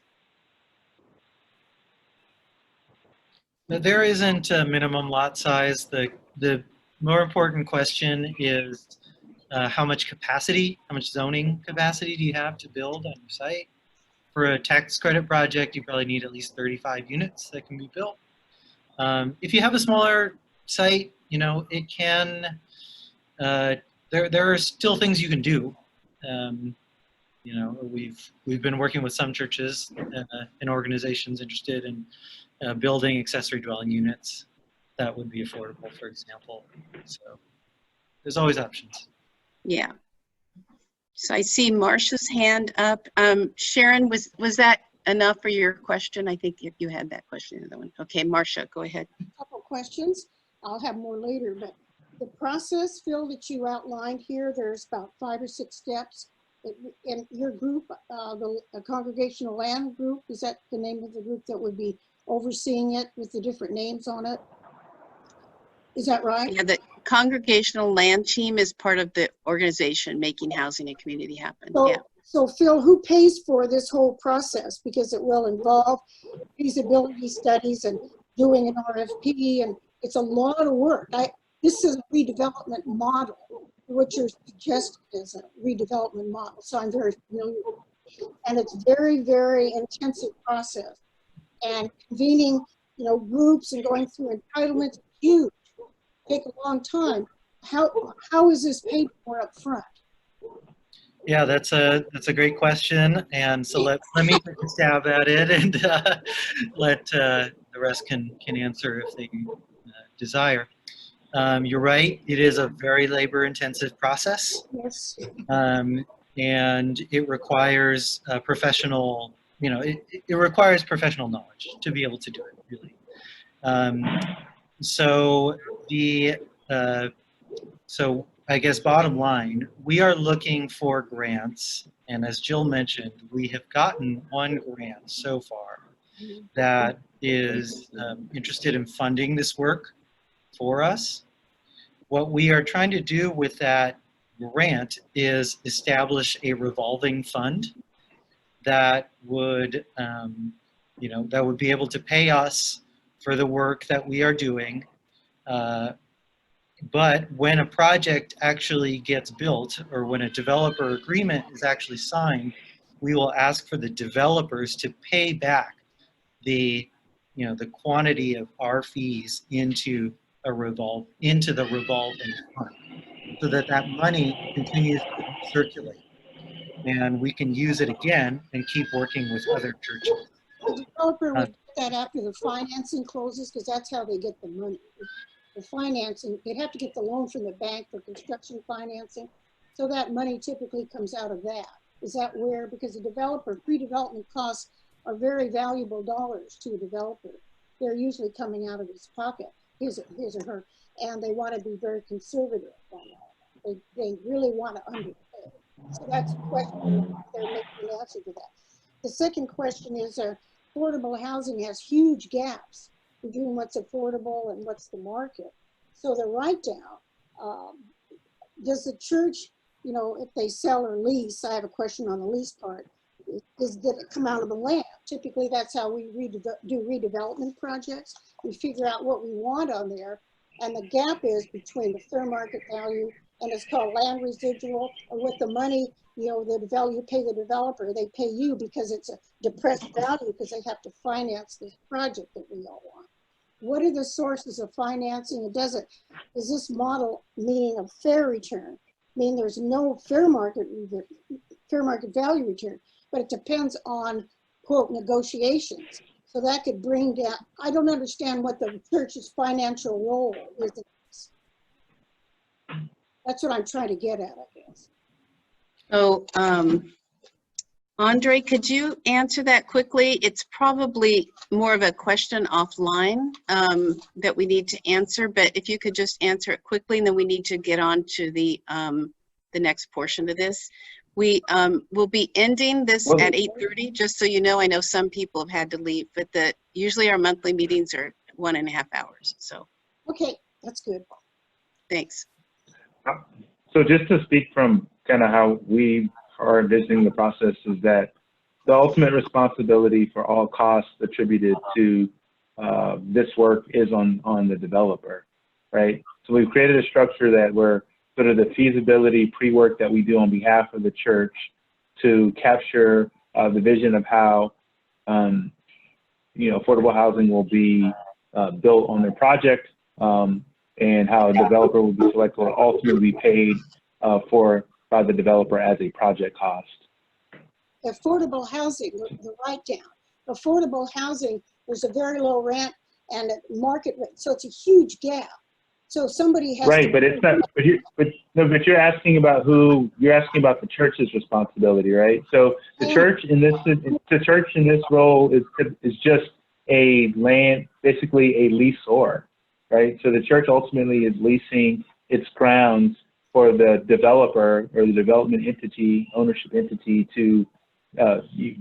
There isn't a minimum lot size. The more important question is how much capacity, how much zoning capacity do you have to build on your site? For a tax credit project, you probably need at least 35 units that can be built. If you have a smaller site, it can, there are still things you can do. We've been working with some churches and organizations interested in building accessory dwelling units that would be affordable, for example. So there's always options. Yeah. So I see Marcia's hand up. Sharon, was that enough for your question? I think if you had that question, another one. Okay, Marcia, go ahead. A couple questions. I'll have more later, but the process, Phil, that you outlined here, there's about 5 or 6 steps. In your group, the Congregational Land Group, is that the name of the group that would be overseeing it with the different names on it? Is that right? Yeah, the Congregational Land Team is part of the organization making housing and community happen. So, Yeah. so Phil, who pays for this whole process? Because it will involve feasibility studies and doing an RFP, and it's a lot of work. This is a redevelopment model. What you're suggesting is a redevelopment model, so I'm very familiar with it. And it's very, very intensive process. And convening, groups and going through entitlements, huge, take a long time. How is this paid for up front? Yeah, that's a great question, and so let me take a stab at it, and let the rest can answer if they desire. You're right; it is a very labor-intensive process. Yes. And it requires professional. It requires professional knowledge to be able to do it. Really. So I guess bottom line, we are looking for grants, and as Jill mentioned, we have gotten one grant so far that is interested in funding this work for us. What we are trying to do with that grant is establish a revolving fund that would, that would be able to pay us for the work that we are doing. But when a project actually gets built, or when a developer agreement is actually signed, we will ask for the developers to pay back the quantity of our fees into the revolving fund, so that money continues to circulate, and we can use it again and keep working with other churches. The developer would get that after the financing closes, because that's how they get the money. The financing, they'd have to get the loan from the bank for construction financing. So that money typically comes out of that. Is that where, because the developer, pre-development costs are very valuable dollars to a developer. They're usually coming out of his pocket, his or her, and they want to be very conservative on that. They really want to underpay. So that's the question, they're making an answer to that. The second question is, affordable housing has huge gaps between what's affordable and what's the market. So the write-down, does the church, if they sell or lease, I have a question on the lease part, did it come out of the land? Typically, that's how we do redevelopment projects. We figure out what we want on there, and the gap is between the fair market value, and it's called land residual, and with the money, you pay the developer, they pay you because it's a depressed value because they have to finance this project that we all want. What are the sources of financing? Is this model meaning a fair return? There's no fair market value return, but it depends on, quote, negotiations. So that could bring down, I don't understand what the church's financial role is in this. That's what I'm trying to get at, I guess. So, Andre, could you answer that quickly? It's probably more of a question offline that we need to answer, but if you could just answer it quickly, and then we need to get on to the next portion of this. We will be ending this at 8:30, just so you know. I know some people have had to leave, but usually our monthly meetings are 1.5 hours, so. Okay, that's good. Thanks. So just to speak from kind of how we are envisioning the process, is that the ultimate responsibility for all costs attributed to this work is on the developer, right? So we've created a structure that we're sort of the feasibility pre-work that we do on behalf of the church to capture the vision of how affordable housing will be built on their project, and how a developer will be selected and ultimately be paid by the developer as a project cost. Affordable housing, the write-down. Affordable housing, there's a very low rent and a market rate, so it's a huge gap. So somebody has right, but it's not. But you're asking about the church's responsibility, right? So the church in this role is just a land, basically a leaseor, right? So the church ultimately is leasing its grounds for the developer or the development entity, ownership entity, to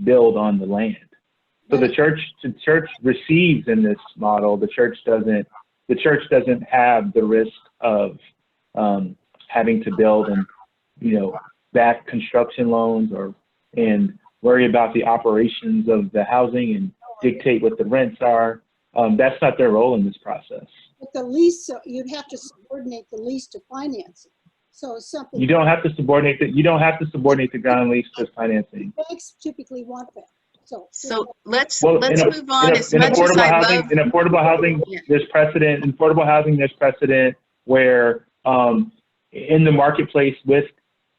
build on the land. So the church receives in this model. The church doesn't have the risk of having to build and, back construction loans and worry about the operations of the housing and dictate what the rents are. That's not their role in this process. But the lease, so you'd have to subordinate the lease to financing. So it's something. You don't have to subordinate the ground lease to financing. Banks typically want that. So let's Well, move on. As much as I love. In affordable housing, Yeah. there's precedent. In affordable housing, there's precedent where in the marketplace with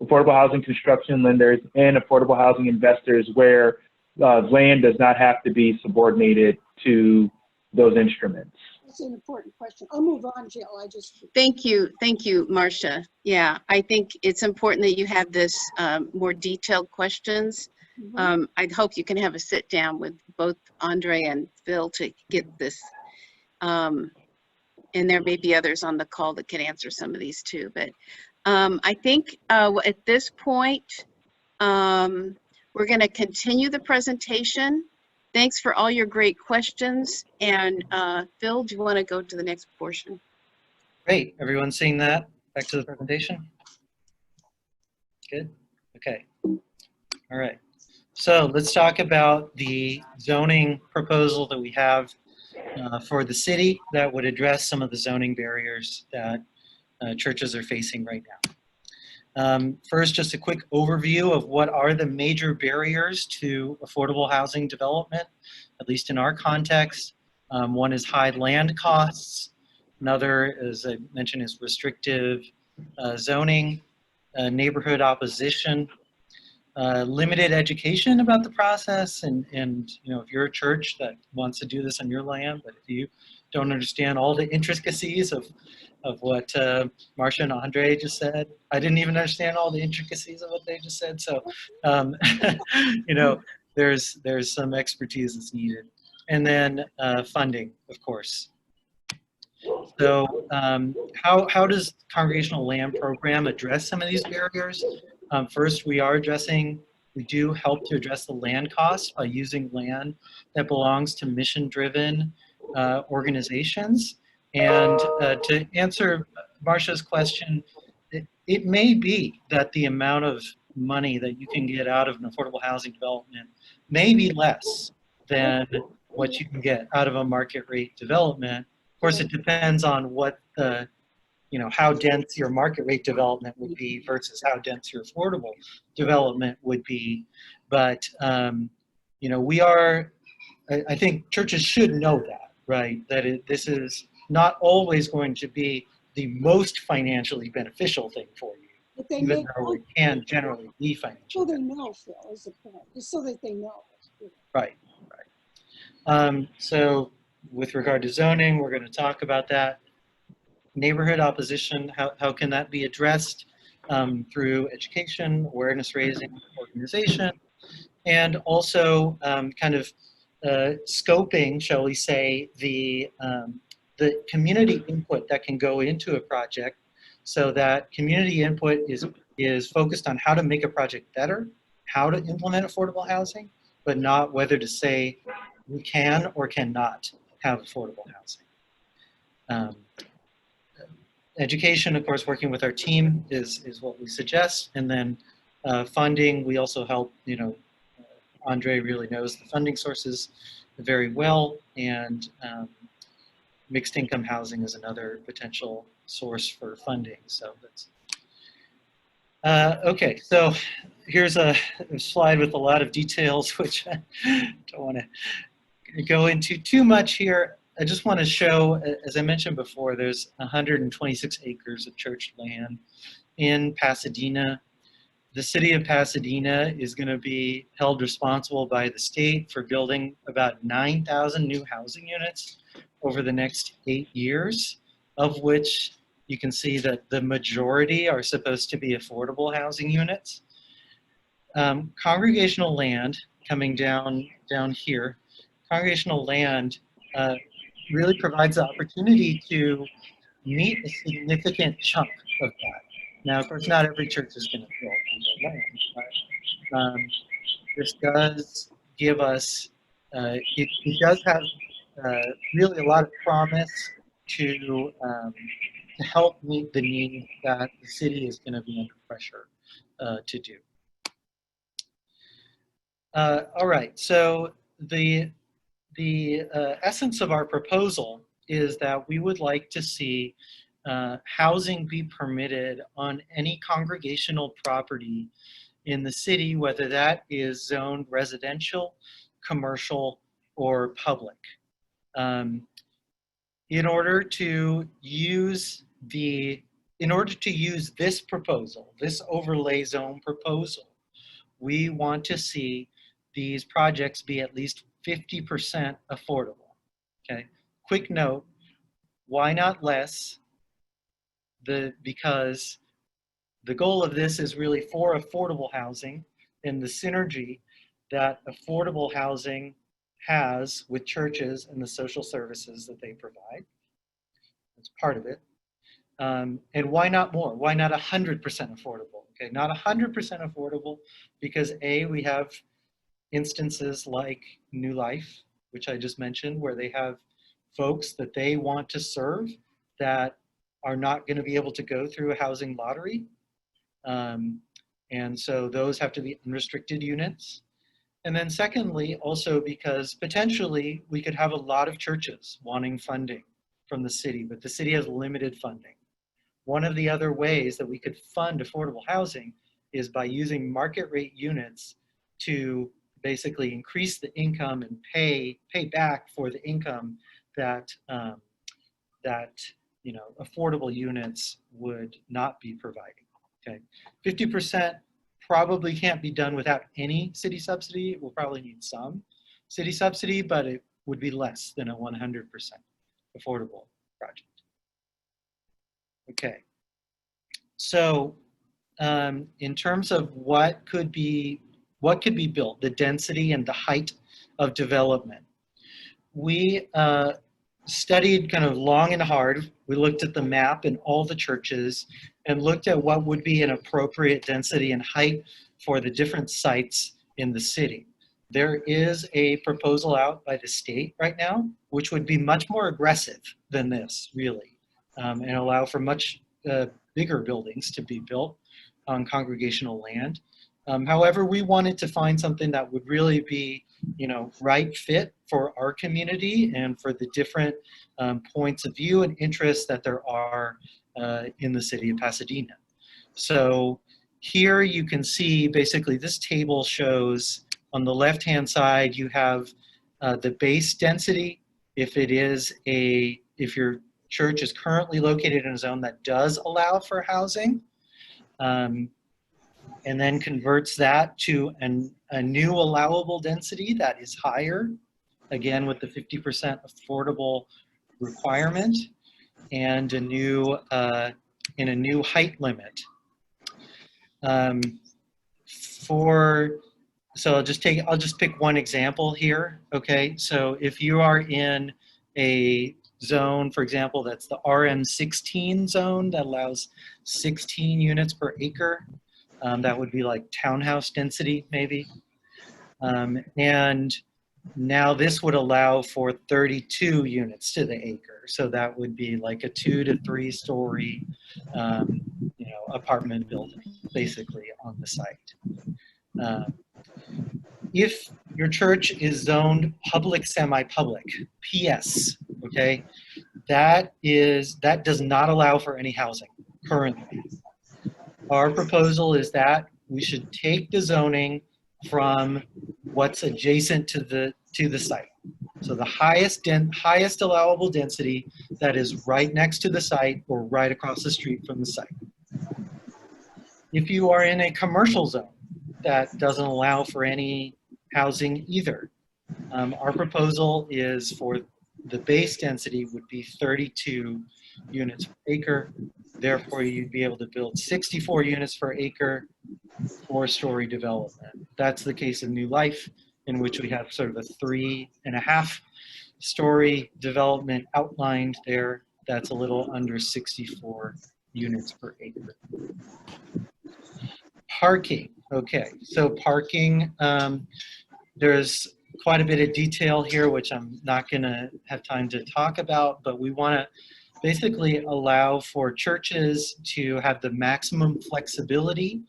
affordable housing construction lenders and affordable housing investors, where land does not have to be subordinated to those instruments. That's an important question. I'll move on, Jill. Thank you, Marcia. Yeah, I think it's important that you have this more detailed questions. I'd hope you can have a sit down with both Andre and Phil to get this. And there may be others on the call that can answer some of these too. But I think at this point, we're going to continue the presentation. Thanks for all your great questions. And Phil, do you want to go to the next portion? Great. Everyone seeing that? Back to the presentation? Good. Okay. All right. So let's talk about the zoning proposal that we have for the city that would address some of the zoning barriers that churches are facing right now. First, just a quick overview of what are the major barriers to affordable housing development, at least in our context. One is high land costs. Another, as I mentioned, is restrictive zoning, neighborhood opposition, limited education about the process, and if you're a church that wants to do this on your land, but if you don't understand all the intricacies of what Marcia and Andre just said, I didn't even understand all the intricacies of what they just said. So, there's some expertise that's needed, and then funding, of course. So, how does Congregational Land Program address some of these barriers? First, we do help to address the land costs by using land that belongs to mission-driven organizations. And to answer Marcia's question, it may be that the amount of money that you can get out of an affordable housing development may be less than what you can get out of a market rate development. Of course, it depends on what the how dense your market rate development would be versus how dense your affordable development would be. But, I think churches should know that, right? That this is not always going to be the most financially beneficial thing for you, But they even may though it can generally be financial. so they know, Phil, is the point. Just so that they know. Right. So with regard to zoning, we're going to talk about that. Neighborhood opposition, how can that be addressed through education, awareness raising, organization, and also scoping, shall we say, the community input that can go into a project, so that community input is focused on how to make a project better, how to implement affordable housing, but not whether to say we can or cannot have affordable housing. Education, of course, working with our team is what we suggest. And then funding, we also help, Andre really knows the funding sources very well. And mixed income housing is another potential source for funding. So that's, okay, so here's a slide with a lot of details, which I don't want to go into too much here. I just want to show, as I mentioned before, there's 126 acres of church land in Pasadena. The city of Pasadena is going to be held responsible by the state for building about 9,000 new housing units over the next 8 years, of which you can see that the majority are supposed to be affordable housing units. Congregational land, coming down here, Congregational land really provides the opportunity to meet a significant chunk of that. Now, of course, not every church is going to build on that land, but this does give us, it does have really a lot of promise to to help meet the need that the city is going to be under pressure to do. All right, so the essence of our proposal is that we would like to see housing be permitted on any congregational property in the city, whether that is zoned residential, commercial, or public. In order to use this proposal, this overlay zone proposal, we want to see these projects be at least 50% affordable. Okay. Quick note: why not less? Because the goal of this is really for affordable housing and the synergy that affordable housing has with churches and the social services that they provide. That's part of it. And why not more? Why not 100% affordable? Okay, not 100% affordable because we have instances like New Life, which I just mentioned, where they have folks that they want to serve that are not going to be able to go through a housing lottery. And so those have to be unrestricted units. And then secondly, also because potentially we could have a lot of churches wanting funding from the city, but the city has limited funding. One of the other ways that we could fund affordable housing is by using market rate units to basically increase the income and pay back for the income that affordable units would not be providing. Okay, 50% probably can't be done without any city subsidy. We'll probably need some city subsidy, but it would be less than a 100% affordable project. Okay, so in terms of what could be built, the density and the height of development, we studied kind of long and hard. We looked at the map and all the churches and looked at what would be an appropriate density and height for the different sites in the city. There is a proposal out by the state right now, which would be much more aggressive than this, really, and allow for much bigger buildings to be built on congregational land. However, we wanted to find something that would really be, right fit for our community and for the different points of view and interests that there are in the city of Pasadena. So here you can see basically this table shows on the left-hand side you have the base density. If your church is currently located in a zone that does allow for housing, and then converts that to a new allowable density that is higher, again with the 50% affordable requirement, and a new height limit. So I'll just pick one example here. Okay, so if you are in a zone, for example, that's the RM16 zone that allows 16 units per acre. That would be like townhouse density, maybe. And now this would allow for 32 units to the acre. So that would be like a 2 to 3 story, apartment building, basically, on the site. If your church is zoned public, semi-public, PS, okay, that does not allow for any housing currently. Our proposal is that we should take the zoning from what's adjacent to the site. So the highest allowable density that is right next to the site or right across the street from the site. If you are in a commercial zone that doesn't allow for any housing either, our proposal is for the base density would be 32 units per acre. Therefore, you'd be able to build 64 units per acre, 4-story development. That's the case of New Life, in which we have sort of a 3.5-story development outlined there. That's a little under 64 units per acre. Parking. Okay, so parking, there's quite a bit of detail here, which I'm not going to have time to talk about, but we want to basically allow for churches to have the maximum flexibility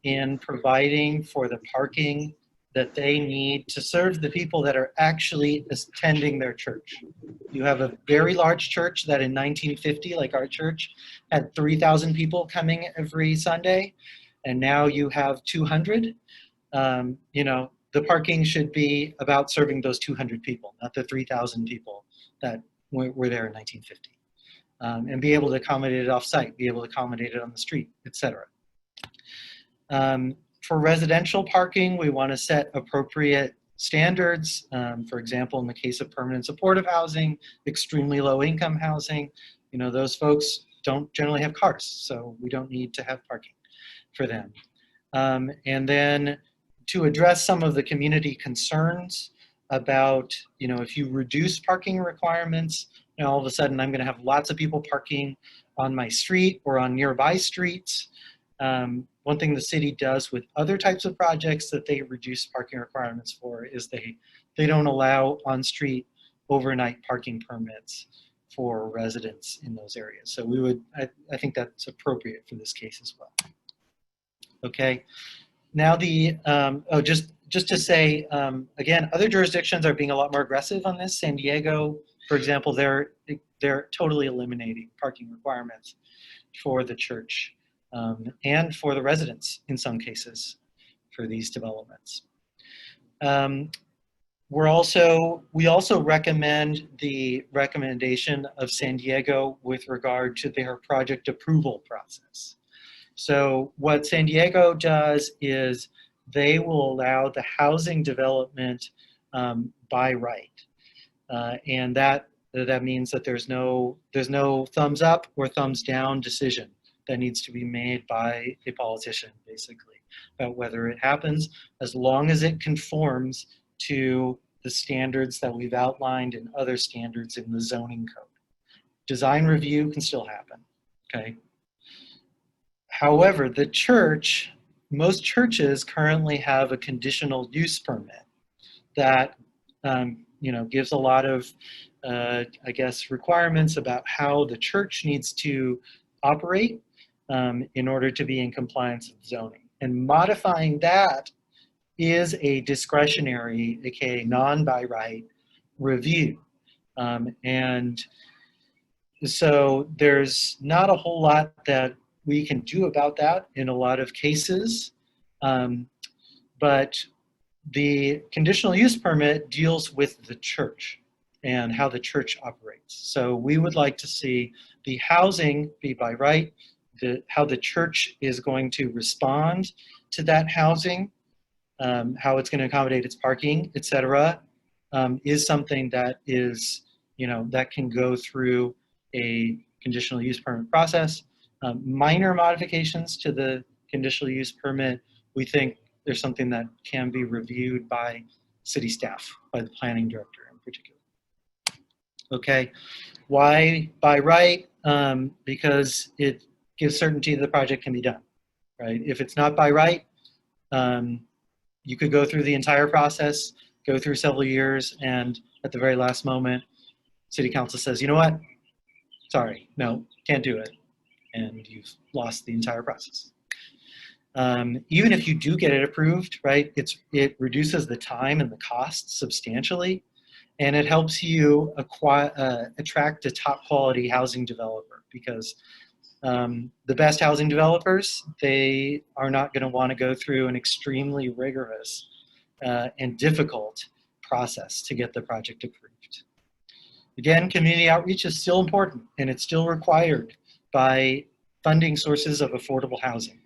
in providing for the parking that they need to serve the people that are actually attending their church. You have a very large church that in 1950, like our church, had 3,000 people coming every Sunday, and now you have 200. You know, the parking should be about serving those 200 people, not the 3,000 people that were there in 1950. And be able to accommodate it off-site, be able to accommodate it on the street, etc. For residential parking, we want to set appropriate standards. For example, in the case of permanent supportive housing, extremely low income housing, you know, those folks don't generally have cars, so we don't need to have parking for them. And then to address some of the community concerns about, you know, if you reduce parking requirements, you know, all of a sudden I'm going to have lots of people parking on my street or on nearby streets. One thing the city does with other types of projects that they reduce parking requirements for is they don't allow on-street overnight parking permits for residents in those areas. So we would, I think that's appropriate for this case as well. Okay, now the, just to say, again, other jurisdictions are being a lot more aggressive on this. San Diego, for example, they're totally eliminating parking requirements for the church. And for the residents in some cases for these developments. We also recommend the recommendation of San Diego with regard to their project approval process. So what San Diego does is they will allow the housing development by right. And that means that there's no thumbs up or thumbs down decision that needs to be made by a politician, basically, about whether it happens, as long as it conforms to the standards that we've outlined and other standards in the zoning code. Design review can still happen, okay? However, most churches currently have a conditional use permit that you know, gives a lot of, I guess, requirements about how the church needs to operate in order to be in compliance with zoning. And modifying that is a discretionary, aka non-by right review. And so there's not a whole lot that we can do about that in a lot of cases. But the conditional use permit deals with the church and how the church operates. So we would like to see the housing be by right, how the church is going to respond to that housing, how it's going to accommodate its parking, etc., is something that is, you know, that can go through a conditional use permit process. Minor modifications to the conditional use permit, we think there's something that can be reviewed by city staff, by the planning director in particular. Okay, why by right? Because it gives certainty that the project can be done, right? If it's not by right, you could go through the entire process, go through several years, and at the very last moment, city council says, you know what? Sorry, no, can't do it. And you've lost the entire process. Even if you do get it approved, right, it reduces the time and the cost substantially, and it helps you attract a top quality housing developer, because the best housing developers, they are not going to want to go through an extremely rigorous and difficult process to get the project approved. Again, community outreach is still important, and it's still required by funding sources of affordable housing.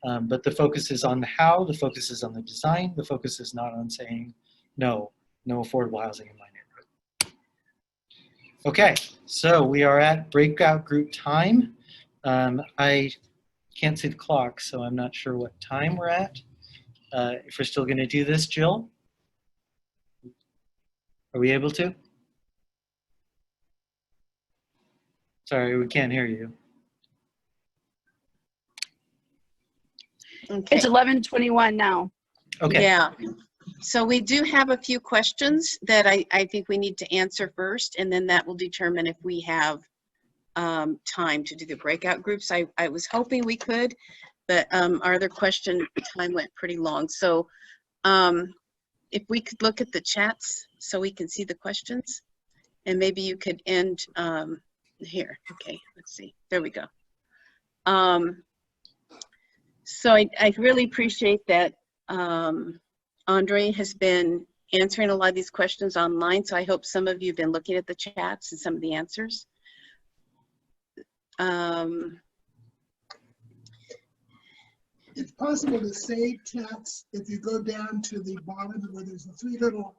But the focus is on the how, the focus is on the design, the focus is not on saying, no affordable housing in my neighborhood. Okay, so we are at breakout group time. I can't see the clock, so I'm not sure what time we're at. If we're still gonna do this, Jill? Are we able to? Sorry, we can't hear you. Okay. It's 11:21 now. Okay. Yeah. So we do have a few questions that I think we need to answer first, and then that will determine if we have time to do the breakout groups. I was hoping we could, but our other question time went pretty long. So if we could look at the chats so we can see the questions, and maybe you could end here. Okay, let's see. There we go. So I really appreciate that Andre has been answering a lot of these questions online. So I hope some of you have been looking at the chats and some of the answers. It's possible to save chats if you go down to the bottom where there's the three little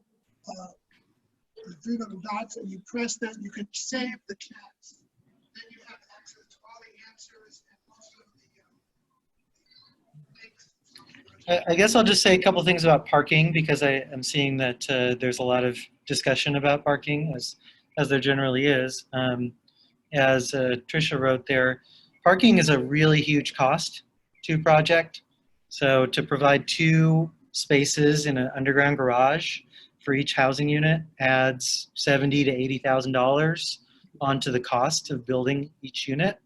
dots, and you press that, you can save the chats. Then you have access to all the answers and most of the links. I guess I'll just say a couple things about parking, because I am seeing that there's a lot of discussion about parking, as there generally is. As Tricia wrote there, parking is a really huge cost to project. So to provide 2 spaces in an underground garage for each housing unit adds $70,000 to $80,000 onto the cost of building each unit.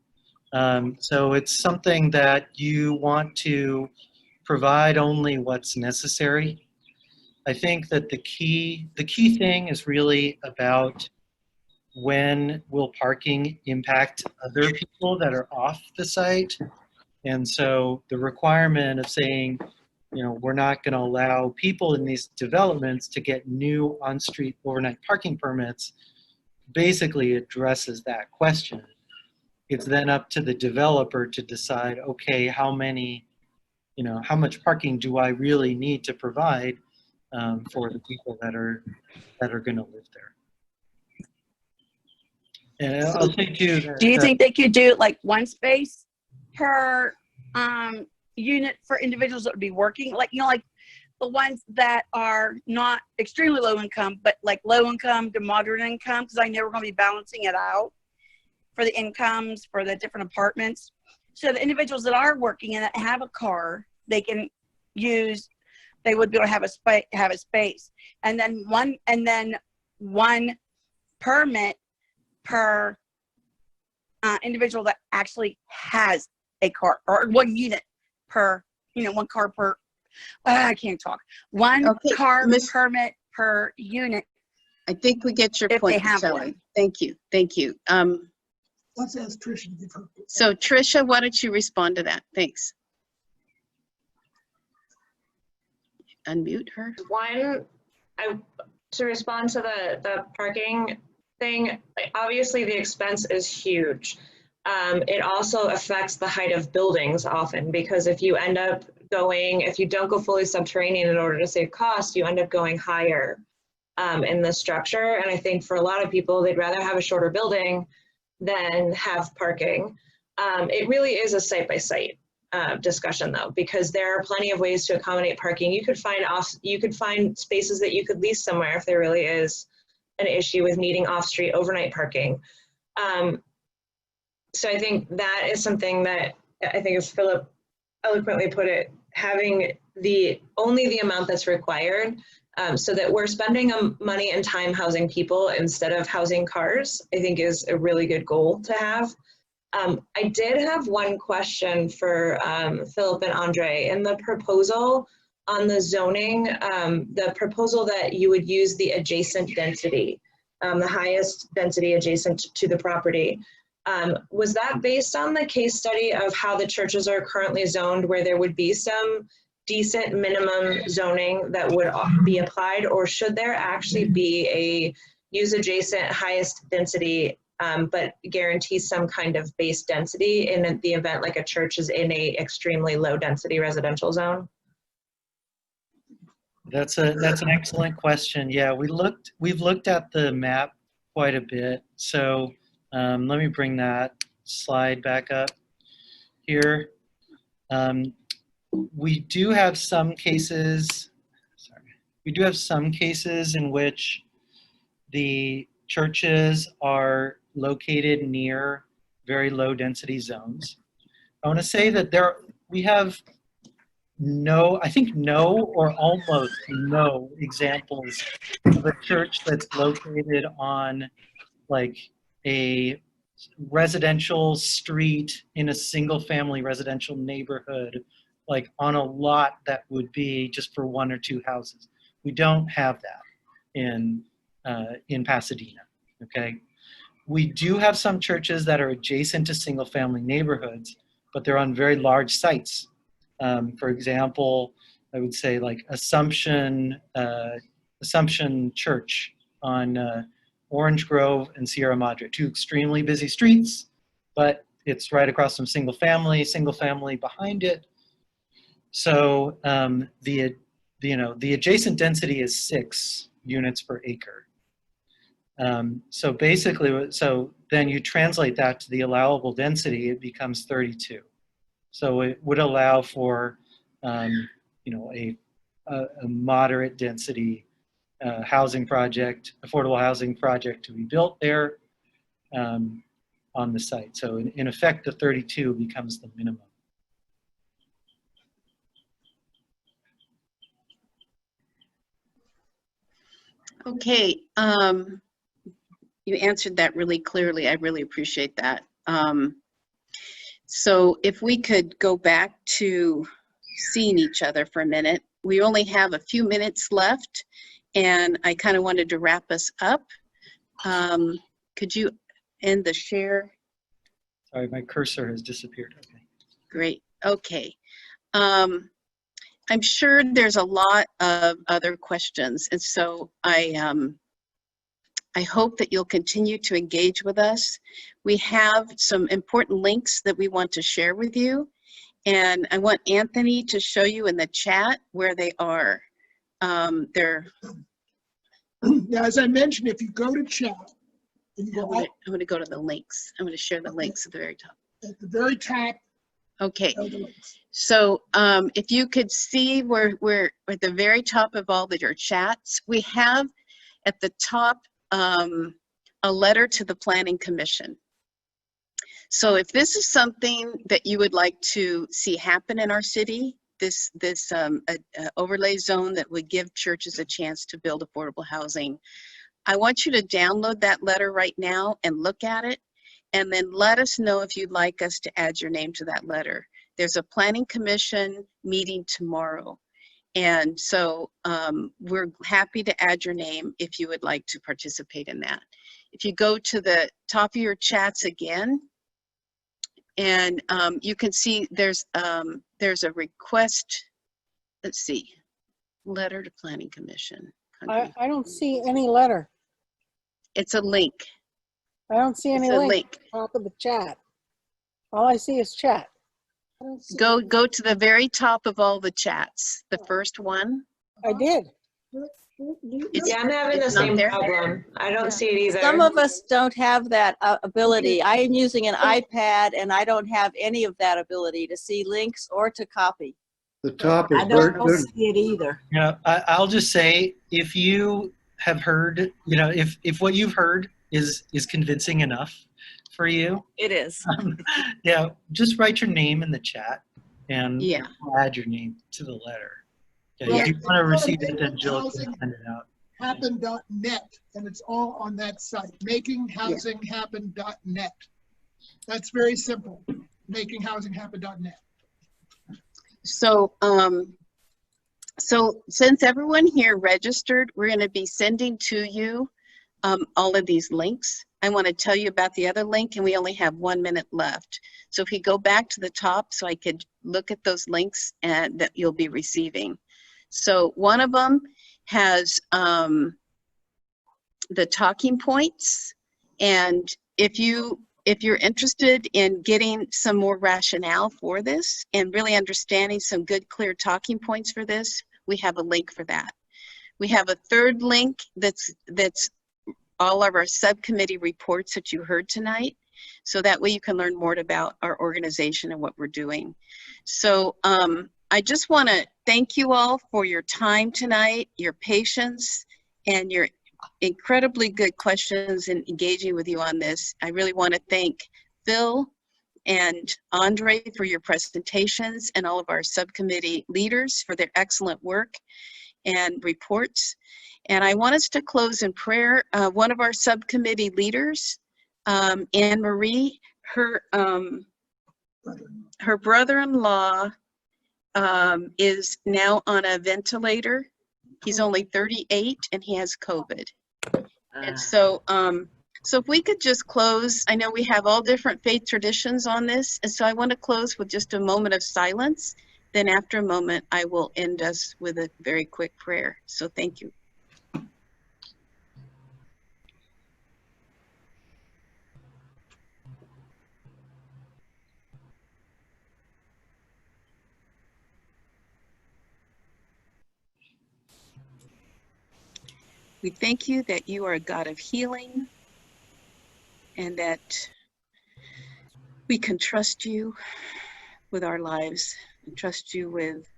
So it's something that you want to provide only what's necessary. I think that the key thing is really about when will parking impact other people that are off the site. And so the requirement of saying, we're not going to allow people in these developments to get new on-street overnight parking permits basically addresses that question. It's then up to the developer to decide, okay, how much parking do I really need to provide for the people that are going to live there. And I'll say too, Do you think they could do like 1 space per unit for individuals that would be working? Like, like the ones that are not extremely low income, but like low income to moderate income, because I know we're going to be balancing it out for the incomes for the different apartments. So the individuals that are working and that have a car, they can use, they would be able to have a space, and then one permit per individual that actually has a car, or 1 unit per, 1 car per, I can't talk. 1 car permit per unit. I think we get your if point, they have Sally. one. Thank you. Let's ask Tricia to give her. So Tricia, why don't you respond to that? Thanks. Unmute her. To respond to the parking thing, obviously the expense is huge. It also affects the height of buildings often, because if you don't go fully subterranean in order to save cost, you end up going higher in the structure. And I think for a lot of people, they'd rather have a shorter building than have parking. It really is a site-by-site discussion though, because there are plenty of ways to accommodate parking. You could find spaces that you could lease somewhere if there really is an issue with needing off-street overnight parking. So I think that is something that I think, as Philip eloquently put it, having only the amount that's required, so that we're spending money and time housing people instead of housing cars, I think is a really good goal to have. I did have one question for Philip and Andre. In the proposal on the zoning, the proposal that you would use the adjacent density, the highest density adjacent to the property, was that based on the case study of how the churches are currently zoned, where there would be some decent minimum zoning that would be applied, or should there actually be a use adjacent highest density, but guarantee some kind of base density in the event like a church is in a extremely low density residential zone? That's an excellent question. Yeah, we've looked at the map quite a bit. So let me bring that slide back up here. We do have some cases. We do have some cases in which the churches are located near very low density zones. I want to say that we have no or almost no examples of a church that's located on like a residential street in a single family residential neighborhood, like on a lot that would be just for 1 or 2 houses. We don't have that in Pasadena, okay? We do have some churches that are adjacent to single family neighborhoods, but they're on very large sites. For example, I would say like Assumption Church on Orange Grove and Sierra Madre, 2 extremely busy streets, but it's right across from single family behind it. So the adjacent density is 6 units per acre. So basically, so then you translate that to the allowable density, it becomes 32. So it would allow for, you know, a moderate density housing project, affordable housing project to be built there on the site. So in effect, the 32 becomes the minimum. Okay, you answered that really clearly. I really appreciate that. So if we could go back to seeing each other for a minute. We only have a few minutes left, and I kind of wanted to wrap us up. Could you end the share? Sorry, my cursor has disappeared. Okay. Great. Okay. I'm sure there's a lot of other questions, and so I hope that you'll continue to engage with us. We have some important links that we want to share with you, and I want Anthony to show you in the chat where they are. They're. Yeah, as I mentioned, if you go to chat, and you I'm going to go to the links. I'm going to share the links at the very top. At the very top. Okay. So if you could see where we're at the very top of all of your chats, we have at the top a letter to the Planning Commission. So if this is something that you would like to see happen in our city, this overlay zone that would give churches a chance to build affordable housing, I want you to download that letter right now and look at it, and then let us know if you'd like us to add your name to that letter. There's a Planning Commission meeting tomorrow, and so we're happy to add your name if you would like to participate in that. If you go to the top of your chats again, and you can see there's a request, let's see, letter to Planning Commission. I don't see any letter. It's a link. I don't see any It's a link link. at the top of the chat. All I see is chat. I don't see Go to the very top of all the chats. The first one. I did. Yeah, I'm having the it's not same there? problem. I don't see it either. Some of us don't have that ability. I am using an iPad and I don't have any of that ability to see links or to copy. The top is I don't see it either. Yeah, I'll just say, if you have heard, you know, if what you've heard is convincing enough for you, It is. yeah, just write your name in the chat and Yeah. add your name to the letter. Okay, Well, if you want to receive go to it, then Jill can send it out. Happen.net, and it's all on that site, makinghousinghappen.net. That's very simple, makinghousinghappen.net. So, so since everyone here registered, we're going to be sending to you all of these links. I want to tell you about the other link, and we only have 1 minute left. So if you go back to the top so I could look at those links and that you'll be receiving. So one of them has the talking points, and if you're interested in getting some more rationale for this and really understanding some good, clear talking points for this, we have a link for that. We have a third link that's all of our subcommittee reports that you heard tonight. So that way you can learn more about our organization and what we're doing. So I just want to thank you all for your time tonight, your patience, and your incredibly good questions and engaging with you on this. I really want to thank Phil and Andre for your presentations, and all of our subcommittee leaders for their excellent work and reports. And I want us to close in prayer. One of our subcommittee leaders, Anne Marie, her brother-in-law is now on a ventilator. He's only 38 and he has COVID. And so, so if we could just close, I know we have all different faith traditions on this, and so I want to close with just a moment of silence. Then after a moment, I will end us with a very quick prayer. So thank you. We thank you that you are a God of healing and that we can trust you with our lives and trust you with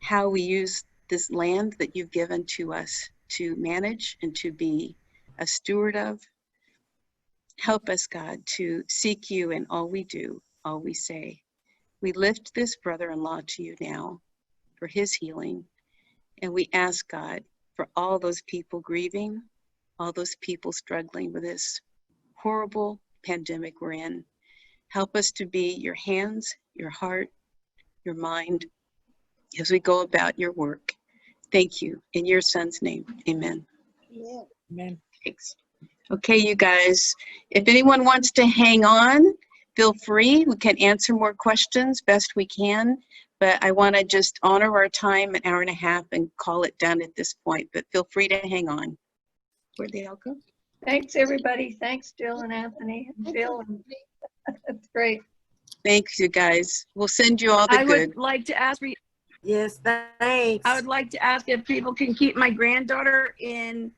how we use this land that you've given to us to manage and to be a steward of. Help us, God, to seek you in all we do, all we say. We lift this brother-in-law to you now for his healing, and we ask, God, for all those people grieving, all those people struggling with this horrible pandemic we're in. Help us to be your hands, your heart, your mind as we go about your work. Thank you. In your son's name, amen. Yeah. Amen. Thanks. Okay, you guys, if anyone wants to hang on, feel free. We can answer more questions best we can, but I want to just honor our time, an hour and a half, and call it done at this point, but feel free to hang on. Where'd they all go? Thanks, everybody. Thanks, Jill and Anthony and Bill. That's great. Thanks, you guys. We'll send you all the I good. would like to ask, Yes, thanks. I would like to ask if people can keep my granddaughter in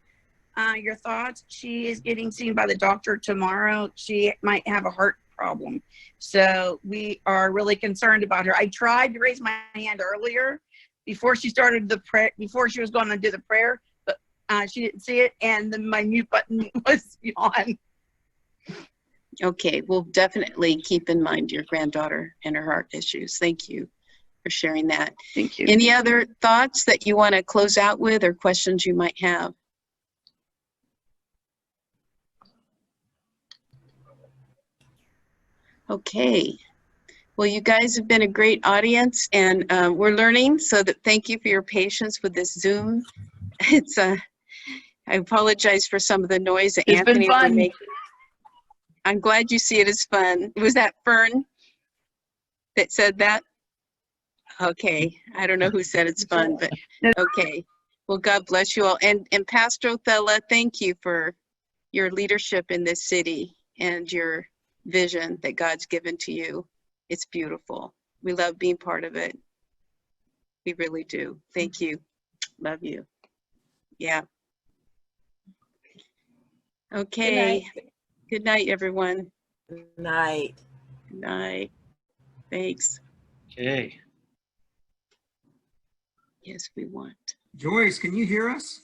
your thoughts. She is getting seen by the doctor tomorrow. She might have a heart problem. So we are really concerned about her. I tried to raise my hand earlier before she started the prayer, before she was going to do the prayer, but she didn't see it, and then my mute button was on. Okay, we'll definitely keep in mind your granddaughter and her heart issues. Thank you for sharing that. Thank you. Any other thoughts that you want to close out with or questions you might have? Okay. Well, you guys have been a great audience, and we're learning, so that thank you for your patience with this Zoom. It's I apologize for some of the noise that It's been Anthony will fun. make. I'm glad you see it as fun. Was that Fern that said that? Okay, I don't know who said it's fun, but okay. Well, God bless you all. And Pastor Othello, thank you for your leadership in this city and your vision that God's given to you. It's beautiful. We love being part of it. We really do. Thank you. Love you. Yeah. Okay. Good night, everyone. Good night. Good night. Thanks. Okay. Yes, we want. Joyce, can you hear us?